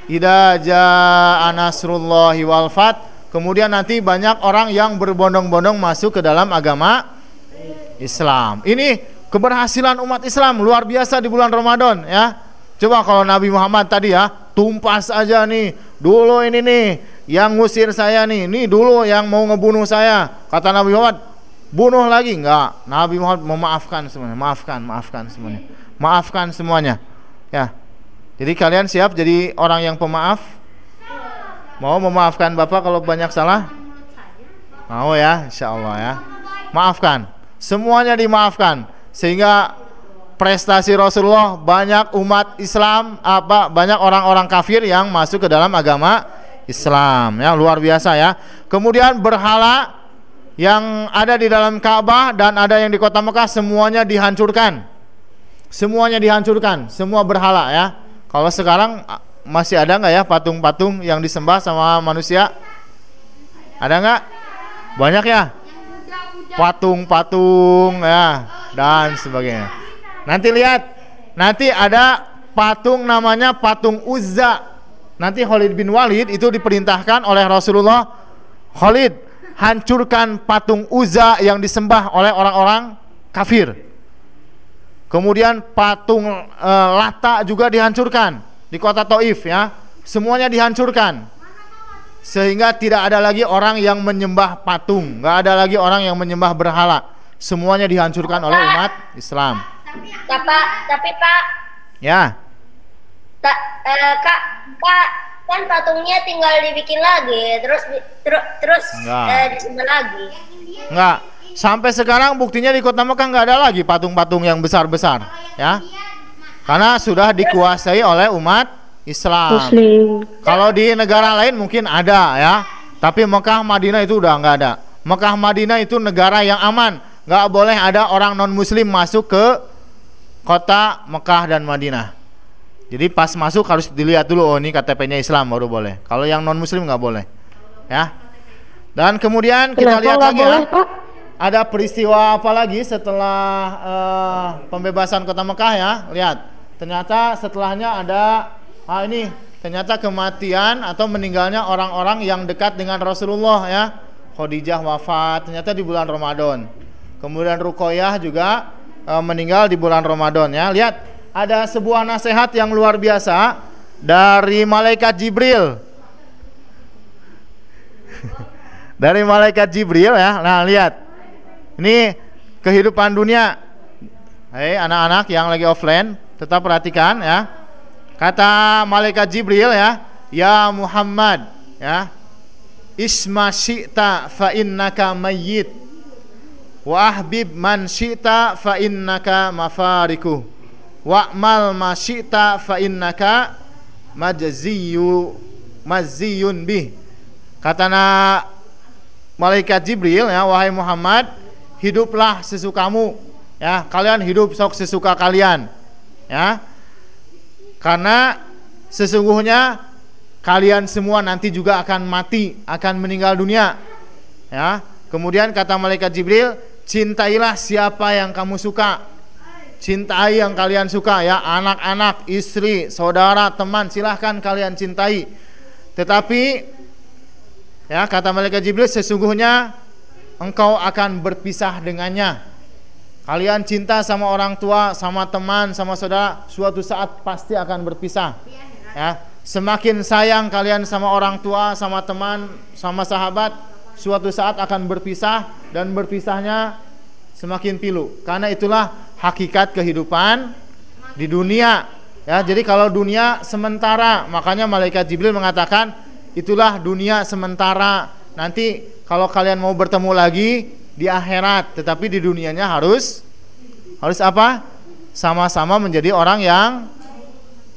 Idza jaa nasrullahi wal fath. Kemudian nanti banyak orang yang berbondong-bondong masuk ke dalam agama Islam. Ini keberhasilan umat Islam luar biasa di bulan Ramadan ya. Coba kalau Nabi Muhammad tadi ya, tumpas aja nih. Dulu ini nih yang ngusir saya nih dulu yang mau ngebunuh saya. Kata Nabi Muhammad, bunuh lagi. Enggak. Nabi Muhammad memaafkan semuanya. Maafkan semuanya. Maafkan semuanya. Ya. Jadi kalian siap jadi orang yang pemaaf? Mau memaafkan Bapak kalau banyak salah? Mau ya, insyaallah ya. Maafkan. Semuanya dimaafkan. Sehingga prestasi Rasulullah, banyak umat Islam, banyak orang-orang kafir yang masuk ke dalam agama Islam ya, luar biasa ya. Kemudian berhala yang ada di dalam Ka'bah dan ada yang di kota Mekah semuanya dihancurkan. Semuanya dihancurkan, semua berhala ya. Kalau sekarang masih ada nggak ya patung-patung yang disembah sama manusia? Ada nggak? Banyak ya? Patung-patung ya dan sebagainya. Nanti lihat, nanti ada patung namanya patung Uzza. Nanti Khalid bin Walid itu diperintahkan oleh Rasulullah, Khalid, hancurkan patung Uzza yang disembah oleh orang-orang kafir. Kemudian patung Lata juga dihancurkan di kota Taif ya. Semuanya dihancurkan. Sehingga tidak ada lagi orang yang menyembah patung, nggak ada lagi orang yang menyembah berhala. Semuanya dihancurkan oleh umat Islam. Tapi Pak. Ya. Kak, kan patungnya tinggal dibikin lagi, terus disembah lagi. Enggak. Sampai sekarang buktinya di kota Mekah nggak ada lagi patung-patung yang besar-besar, ya. Karena sudah dikuasai oleh umat Islam. Muslim. Kalau di negara lain mungkin ada ya, tapi Mekah Madinah itu udah nggak ada. Mekah Madinah itu negara yang aman, nggak boleh ada orang non Muslim masuk ke kota Mekah dan Madinah. Jadi pas masuk harus dilihat dulu, oh ini KTP-nya Islam baru boleh. Kalau yang non Muslim nggak boleh, ya. Dan kemudian kita lihat lagi boleh, ya. Pak? Ada peristiwa apa lagi setelah pembebasan kota Mekah ya? Lihat, ternyata setelahnya ada ini ternyata kematian atau meninggalnya orang-orang yang dekat dengan Rasulullah ya. Khadijah wafat ternyata di bulan Ramadan. Kemudian Ruqayyah juga meninggal di bulan Ramadan ya. Lihat, ada sebuah nasihat yang luar biasa dari malaikat Jibril. Dari malaikat Jibril ya. Nah, lihat. Ini kehidupan dunia. Hei anak-anak yang lagi offline, tetap perhatikan ya. Kata malaikat Jibril ya Muhammad ya, isma syi'ta fa innaka mayyit wa ahbib man syi'ta fa innaka mafariku wa'mal ma syi'ta fa innaka majziyun bih. Kata malaikat Jibril ya, wahai Muhammad, hiduplah sesukamu ya, kalian hidup sok sesuka kalian ya, karena sesungguhnya kalian semua nanti juga akan mati, akan meninggal dunia ya. Kemudian kata malaikat Jibril, cintailah siapa yang kamu suka, cintai yang kalian suka ya, anak-anak, istri, saudara, teman, silahkan kalian cintai. Tetapi ya, kata malaikat Jibril, sesungguhnya engkau akan berpisah dengannya. Kalian cinta sama orang tua, sama teman, sama saudara, suatu saat pasti akan berpisah ya. Semakin sayang kalian sama orang tua, sama teman, sama sahabat, suatu saat akan berpisah, dan berpisahnya semakin pilu. Karena itulah hakikat kehidupan di dunia ya. Jadi kalau dunia sementara, makanya malaikat Jibril mengatakan itulah dunia sementara. Nanti kalau kalian mau bertemu lagi di akhirat, tetapi di dunianya harus Harus apa? Sama-sama menjadi orang yang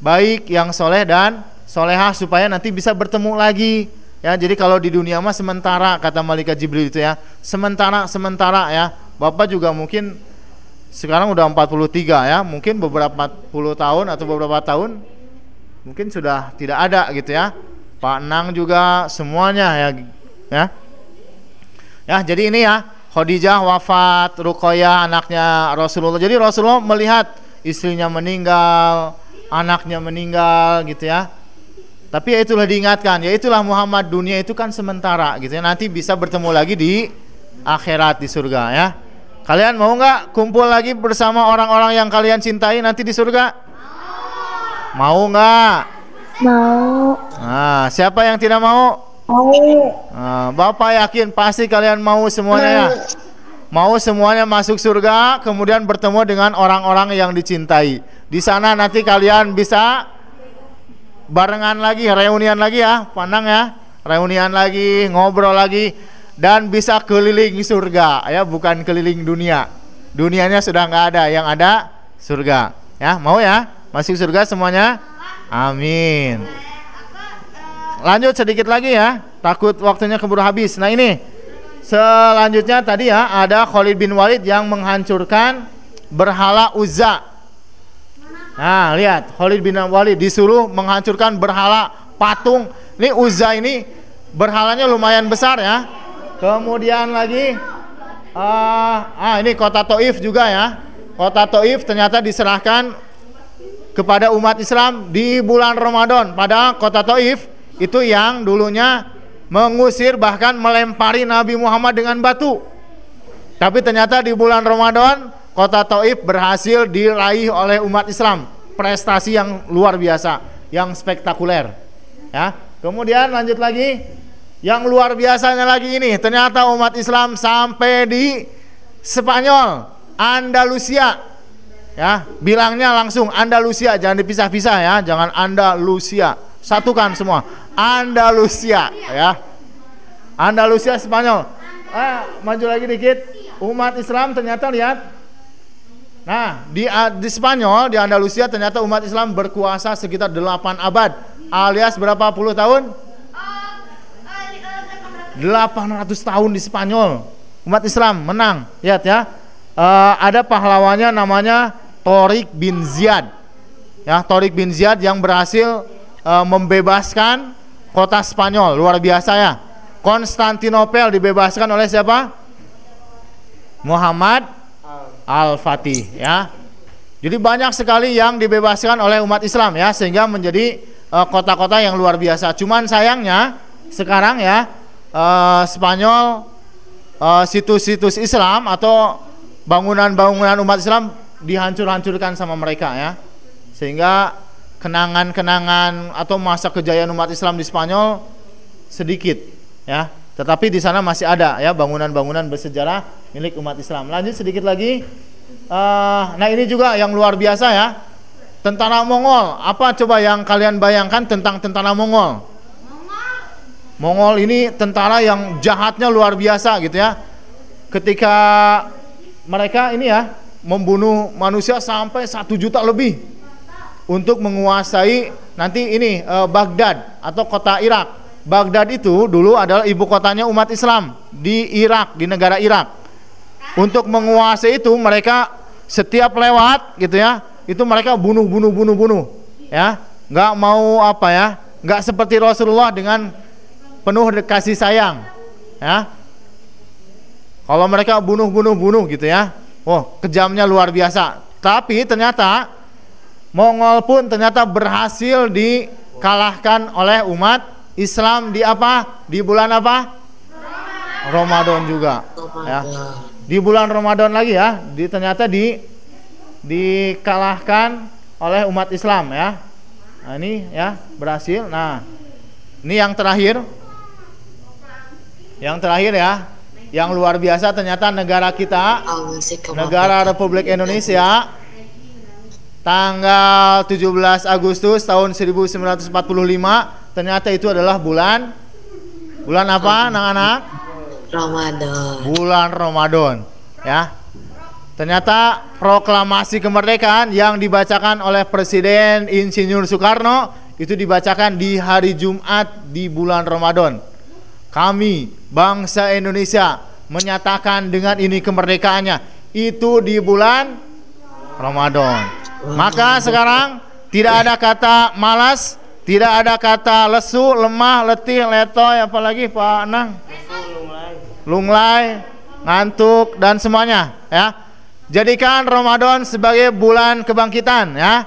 baik, yang soleh dan solehah, supaya nanti bisa bertemu lagi. Ya, jadi kalau di dunia mah sementara, kata malaikat Jibril itu ya, sementara ya. Bapak juga mungkin sekarang udah 43 ya, mungkin beberapa puluh tahun atau beberapa tahun mungkin sudah tidak ada gitu ya. Pak Nang juga semuanya ya, jadi ini ya, Khadijah wafat, Ruqayyah anaknya Rasulullah. Jadi Rasulullah melihat istrinya meninggal, anaknya meninggal gitu ya. Tapi ya itulah diingatkan, ya itulah Muhammad, dunia itu kan sementara gitu ya. Nanti bisa bertemu lagi di akhirat, di surga ya. Kalian mau nggak kumpul lagi bersama orang-orang yang kalian cintai nanti di surga? Mau nggak? Mau. Nah, siapa yang tidak mau? Mau. Nah, Bapak yakin pasti kalian mau semuanya ya. Mau semuanya masuk surga, kemudian bertemu dengan orang-orang yang dicintai. Di sana nanti kalian bisa barengan lagi, reunian lagi ya, pandang ya, reunian lagi, ngobrol lagi, dan bisa keliling surga ya, bukan keliling dunia. Dunianya sudah nggak ada, yang ada surga. Ya, mau ya, masuk surga semuanya? Amin. Lanjut sedikit lagi ya, takut waktunya keburu habis. Nah ini selanjutnya tadi ya, ada Khalid bin Walid yang menghancurkan berhala Uzza. Nah lihat, Khalid bin Walid disuruh menghancurkan berhala patung. Ini Uzza ini berhalanya lumayan besar ya. Kemudian lagi ini kota Taif juga ya. Kota Taif ternyata diserahkan kepada umat Islam di bulan Ramadan. Pada kota Taif itu yang dulunya mengusir, bahkan melempari Nabi Muhammad dengan batu. Tapi ternyata di bulan Ramadan kota Taif berhasil diraih oleh umat Islam. Prestasi yang luar biasa, yang spektakuler ya. Kemudian lanjut lagi, yang luar biasanya lagi ini, ternyata umat Islam sampai di Spanyol, Andalusia ya. Bilangnya langsung Andalusia, jangan dipisah-pisah ya, jangan Andalusia, satukan semua, Andalusia ya. Andalusia Spanyol. Maju lagi dikit. Umat Islam ternyata lihat. Nah, di Spanyol, di Andalusia ternyata umat Islam berkuasa sekitar 8 abad, alias berapa puluh tahun? 800 tahun di Spanyol. Umat Islam menang. Lihat ya. Ada pahlawannya namanya Tariq bin Ziyad. Ya, Tariq bin Ziyad yang berhasil membebaskan kota Spanyol, luar biasa ya. Konstantinopel dibebaskan oleh siapa? Muhammad Al-Fatih ya. Jadi banyak sekali yang dibebaskan oleh umat Islam ya, sehingga menjadi kota-kota yang luar biasa. Cuman sayangnya sekarang ya, Spanyol, situs-situs Islam atau bangunan-bangunan umat Islam dihancur-hancurkan sama mereka ya. Sehingga kenangan-kenangan atau masa kejayaan umat Islam di Spanyol sedikit ya. Tetapi di sana masih ada ya bangunan-bangunan bersejarah milik umat Islam. Lanjut sedikit lagi. Nah ini juga yang luar biasa ya. Tentara Mongol. Apa coba yang kalian bayangkan tentang tentara Mongol? Mongol ini tentara yang jahatnya luar biasa gitu ya. Ketika mereka ini ya membunuh manusia sampai 1 juta lebih untuk menguasai nanti ini Baghdad atau kota Irak. Baghdad itu dulu adalah ibu kotanya umat Islam di Irak, di negara Irak. Untuk menguasai itu mereka setiap lewat gitu ya, itu mereka bunuh ya, nggak mau apa ya, nggak seperti Rasulullah dengan penuh kasih sayang ya. Kalau mereka bunuh gitu ya, kejamnya luar biasa. Tapi ternyata Mongol pun ternyata berhasil dikalahkan oleh umat Islam di apa? Di bulan apa? Ramadan juga ya. Di bulan Ramadan lagi ya, ternyata dikalahkan oleh umat Islam ya. Nah ini ya berhasil. Nah ini yang terakhir ya, yang luar biasa ternyata negara kita, negara Republik Indonesia, tanggal 17 Agustus tahun 1945, ternyata itu adalah bulan apa anak-anak? Ramadan. Bulan Ramadan ya. Ternyata proklamasi kemerdekaan yang dibacakan oleh Presiden Insinyur Soekarno itu dibacakan di hari Jumat di bulan Ramadan. Kami bangsa Indonesia menyatakan dengan ini kemerdekaannya itu di bulan Ramadan. Maka sekarang tidak ada kata malas, tidak ada kata lesu, lemah, letih, letoy, apalagi Pak Anang, lunglai, ngantuk dan semuanya ya. Jadikan Ramadan sebagai bulan kebangkitan ya.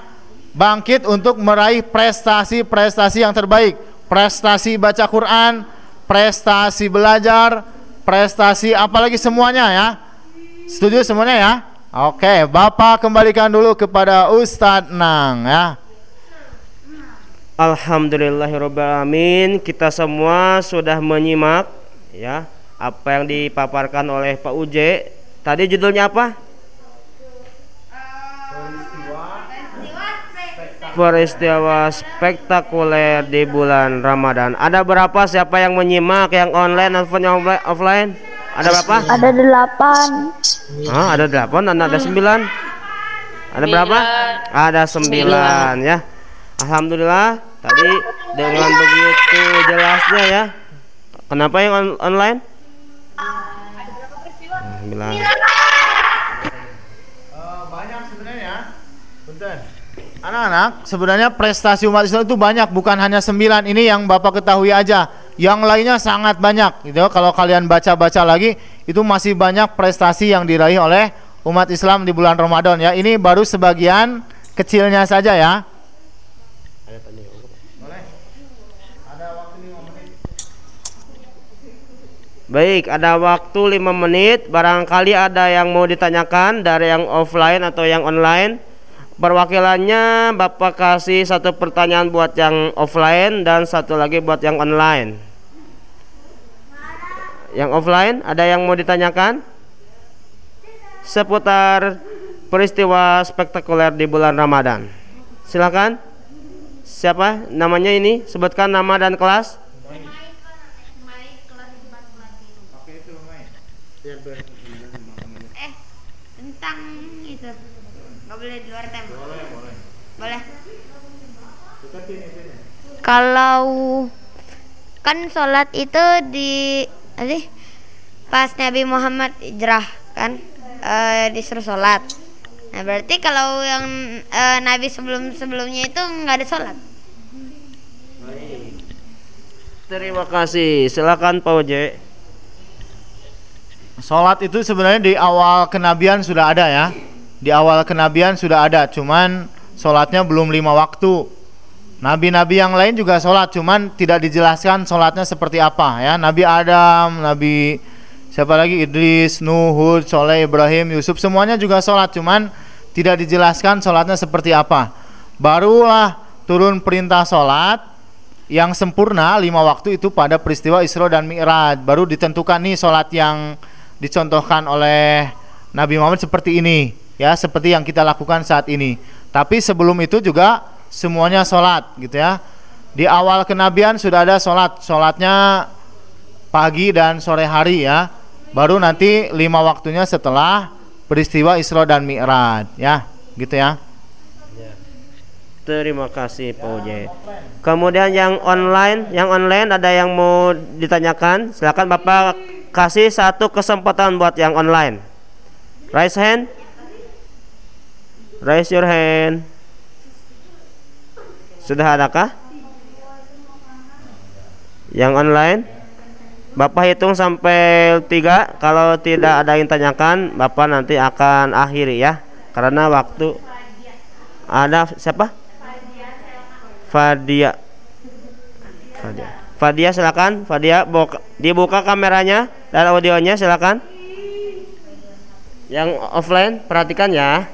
Bangkit untuk meraih prestasi-prestasi yang terbaik. Prestasi baca Quran, prestasi belajar, prestasi apalagi semuanya ya. Setuju semuanya ya? Oke, Bapak kembalikan dulu kepada Ustadz Nang ya. Alhamdulillahirobbilalamin, kita semua sudah menyimak ya apa yang dipaparkan oleh Pak Uje. Tadi judulnya apa? Peristiwa spektakuler di bulan Ramadan. Ada berapa siapa yang menyimak, yang online ataupun yang offline? Ada berapa? Ada 8. Ada 8, ada 9. Ada berapa? Ada 9 ya. Alhamdulillah tadi dengan begitu jelasnya ya. Kenapa yang online? Bilang. Banyak sebenarnya. Punten. Anak-anak, sebenarnya prestasi umat Islam itu banyak, bukan hanya 9 ini yang Bapak ketahui aja. Yang lainnya sangat banyak gitu. Kalau kalian baca-baca lagi, itu masih banyak prestasi yang diraih oleh umat Islam di bulan Ramadan ya. Ini baru sebagian kecilnya saja ya. Boleh. Ada waktu 5 menit. Baik, ada waktu 5 menit. Barangkali ada yang mau ditanyakan dari yang offline atau yang online. Perwakilannya Bapak kasih satu pertanyaan buat yang offline dan satu lagi buat yang online. Yang offline ada yang mau ditanyakan seputar peristiwa spektakuler di bulan Ramadan. Silakan. Siapa namanya ini? Sebutkan nama dan kelas. Tentang itu nggak boleh di luar tema. Boleh. Kalau kan sholat itu pas Nabi Muhammad hijrah kan disuruh sholat. Nah berarti kalau yang Nabi sebelumnya itu nggak ada sholat. Terima kasih. Silakan Pak Oje. Sholat itu sebenarnya di awal kenabian sudah ada ya. Di awal kenabian sudah ada, cuman sholatnya belum 5 waktu. Nabi-nabi yang lain juga sholat, cuman tidak dijelaskan sholatnya seperti apa ya. Nabi Adam, Nabi siapa lagi, Idris, Nuh, Hud, Soleh, Ibrahim, Yusuf, semuanya juga sholat, cuman tidak dijelaskan sholatnya seperti apa. Barulah turun perintah sholat yang sempurna 5 waktu itu pada peristiwa Isra dan Mi'raj. Baru ditentukan nih sholat yang dicontohkan oleh Nabi Muhammad seperti ini ya, seperti yang kita lakukan saat ini. Tapi sebelum itu juga semuanya sholat gitu ya. Di awal kenabian sudah ada sholat. Sholatnya pagi dan sore hari ya. Baru nanti 5 waktunya setelah peristiwa Isra dan Mi'raj ya, gitu ya. Terima kasih Pak Oje. Kemudian yang online ada yang mau ditanyakan? Silakan Bapak kasih satu kesempatan buat yang online. Raise hand. Raise your hand. Sudah adakah? Yang online? Bapak hitung sampai 3. Kalau tidak ada yang tanyakan, Bapak nanti akan akhiri ya. Karena waktu. Ada siapa? Fadia. Fadia silakan. Fadia dibuka kameranya dan audionya silakan. Yang offline perhatikan ya.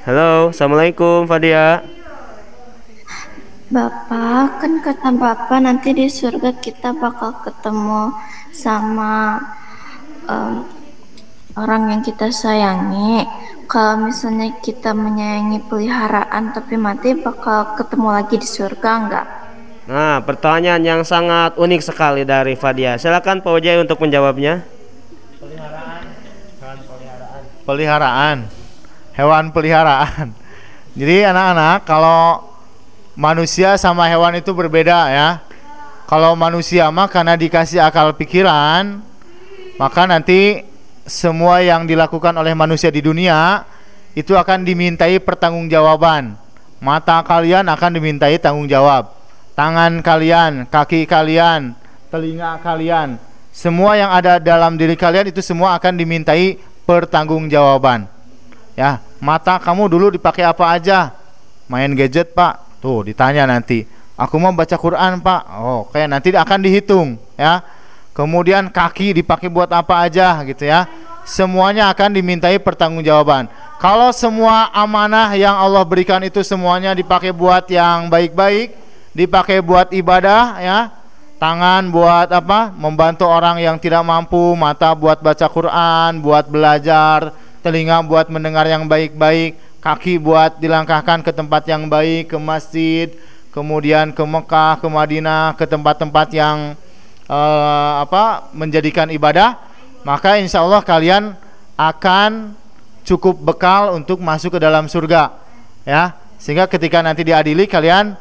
Halo, assalamualaikum Fadia. Bapak, kan kata Bapak nanti di surga kita bakal ketemu sama orang yang kita sayangi. Kalau misalnya kita menyayangi peliharaan tapi mati, bakal ketemu lagi di surga enggak? Nah, pertanyaan yang sangat unik sekali dari Fadia. Silakan Pak Ujai untuk menjawabnya. Peliharaan. Hewan peliharaan. Jadi anak-anak, kalau manusia sama hewan itu berbeda ya. Kalau manusia mah karena dikasih akal pikiran, maka nanti semua yang dilakukan oleh manusia di dunia itu akan dimintai pertanggungjawaban. Mata kalian akan dimintai tanggung jawab. Tangan kalian, kaki kalian, telinga kalian, semua yang ada dalam diri kalian itu semua akan dimintai pertanggungjawaban. Ya, mata kamu dulu dipakai apa aja? Main gadget, Pak. Tuh, ditanya nanti. Aku mau baca Quran, Pak. Oh, kayak nanti akan dihitung, ya. Kemudian kaki dipakai buat apa aja gitu ya. Semuanya akan dimintai pertanggungjawaban. Kalau semua amanah yang Allah berikan itu semuanya dipakai buat yang baik-baik, dipakai buat ibadah ya. Tangan buat apa? Membantu orang yang tidak mampu, mata buat baca Quran, buat belajar, telinga buat mendengar yang baik-baik, kaki buat dilangkahkan ke tempat yang baik, ke masjid, kemudian ke Mekah, ke Madinah, ke tempat-tempat yang menjadikan ibadah, maka insya Allah kalian akan cukup bekal untuk masuk ke dalam surga, ya. Sehingga ketika nanti diadili kalian,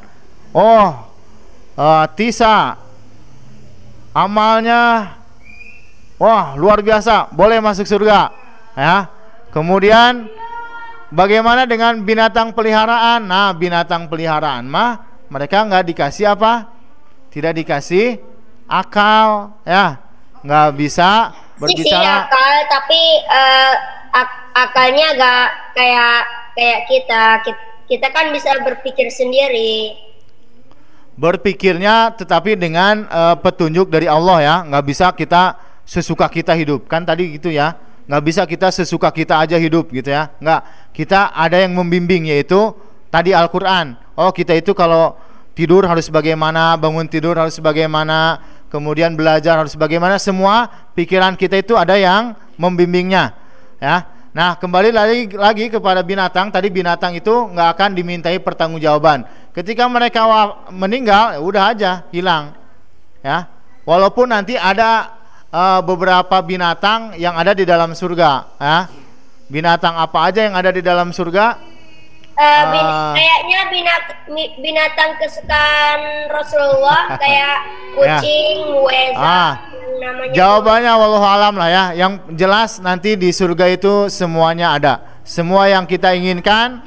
Tisa, amalnya, wah luar biasa, boleh masuk surga, ya. Kemudian bagaimana dengan binatang peliharaan? Nah, binatang peliharaan mah mereka nggak dikasih apa? Tidak dikasih akal, ya, nggak bisa berbicara. Akal, tapi akalnya nggak kayak kita kan bisa berpikir sendiri. Berpikirnya tetapi dengan petunjuk dari Allah ya, nggak bisa kita sesuka kita hidup, kan tadi gitu ya, nggak bisa kita sesuka kita aja hidup gitu ya, nggak, kita ada yang membimbing, yaitu tadi Al-Quran. Oh, kita itu kalau tidur harus bagaimana, bangun tidur harus bagaimana, kemudian belajar harus bagaimana, semua pikiran kita itu ada yang membimbingnya ya. Nah, kembali lagi kepada binatang. Tadi binatang itu nggak akan dimintai pertanggungjawaban. Ketika mereka meninggal, ya udah aja hilang ya. Walaupun nanti ada beberapa binatang yang ada di dalam surga ya. Binatang apa aja yang ada di dalam surga? Kayaknya binatang kesukaan Rasulullah kayak kucing, weza, namanya. Jawabannya wallahu alam lah ya. Yang jelas nanti di surga itu semuanya ada. Semua yang kita inginkan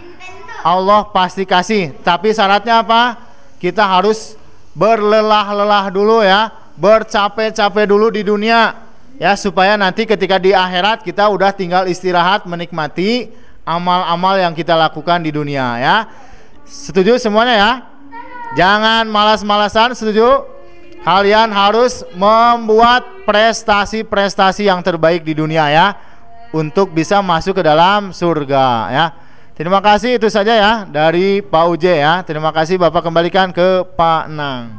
Allah pasti kasih. Tapi syaratnya apa? Kita harus berlelah-lelah dulu ya, bercapek-capek dulu di dunia ya, supaya nanti ketika di akhirat kita udah tinggal istirahat menikmati amal-amal yang kita lakukan di dunia ya. Setuju semuanya ya? Jangan malas-malasan, setuju? Kalian harus membuat prestasi-prestasi yang terbaik di dunia ya, untuk bisa masuk ke dalam surga ya. Terima kasih, itu saja ya dari Pak Uje ya. Terima kasih, Bapak kembalikan ke Pak Nang.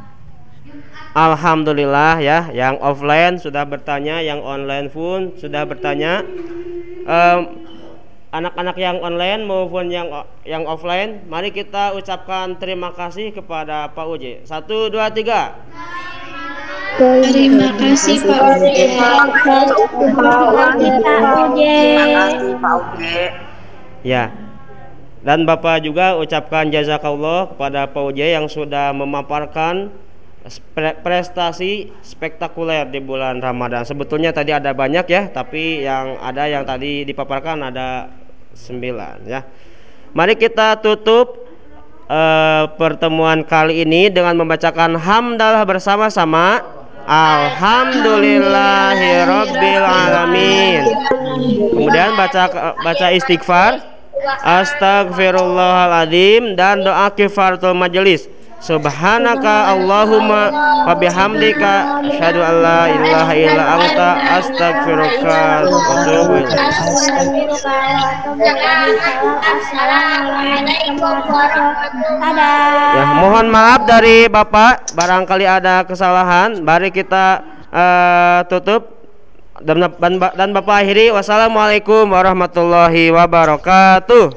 Alhamdulillah ya, yang offline sudah bertanya, yang online pun sudah bertanya. Anak-anak yang online maupun yang offline, mari kita ucapkan terima kasih kepada Pak Uje. 1, 2, 3. Terima kasih Pak Uje. Ya. Dan Bapak juga ucapkan jazakallah kepada Pak Uje yang sudah memaparkan prestasi spektakuler di bulan Ramadan. Sebetulnya tadi ada banyak ya, tapi yang tadi dipaparkan ada 9 ya. Mari kita tutup pertemuan kali ini dengan membacakan hamdalah bersama-sama. Alhamdulillahirabbil alamin. Kemudian baca istighfar, astagfirullahaladzim, dan doa kifaratul majelis. Subhanaka Allahumma wa bihamdika asyhadu an la ilaha illa anta astaghfiruka wa atubu ilaik. Ya, mohon maaf dari Bapak, barangkali ada kesalahan. Mari kita tutup dan Bapak akhiri. Wassalamualaikum warahmatullahi wabarakatuh.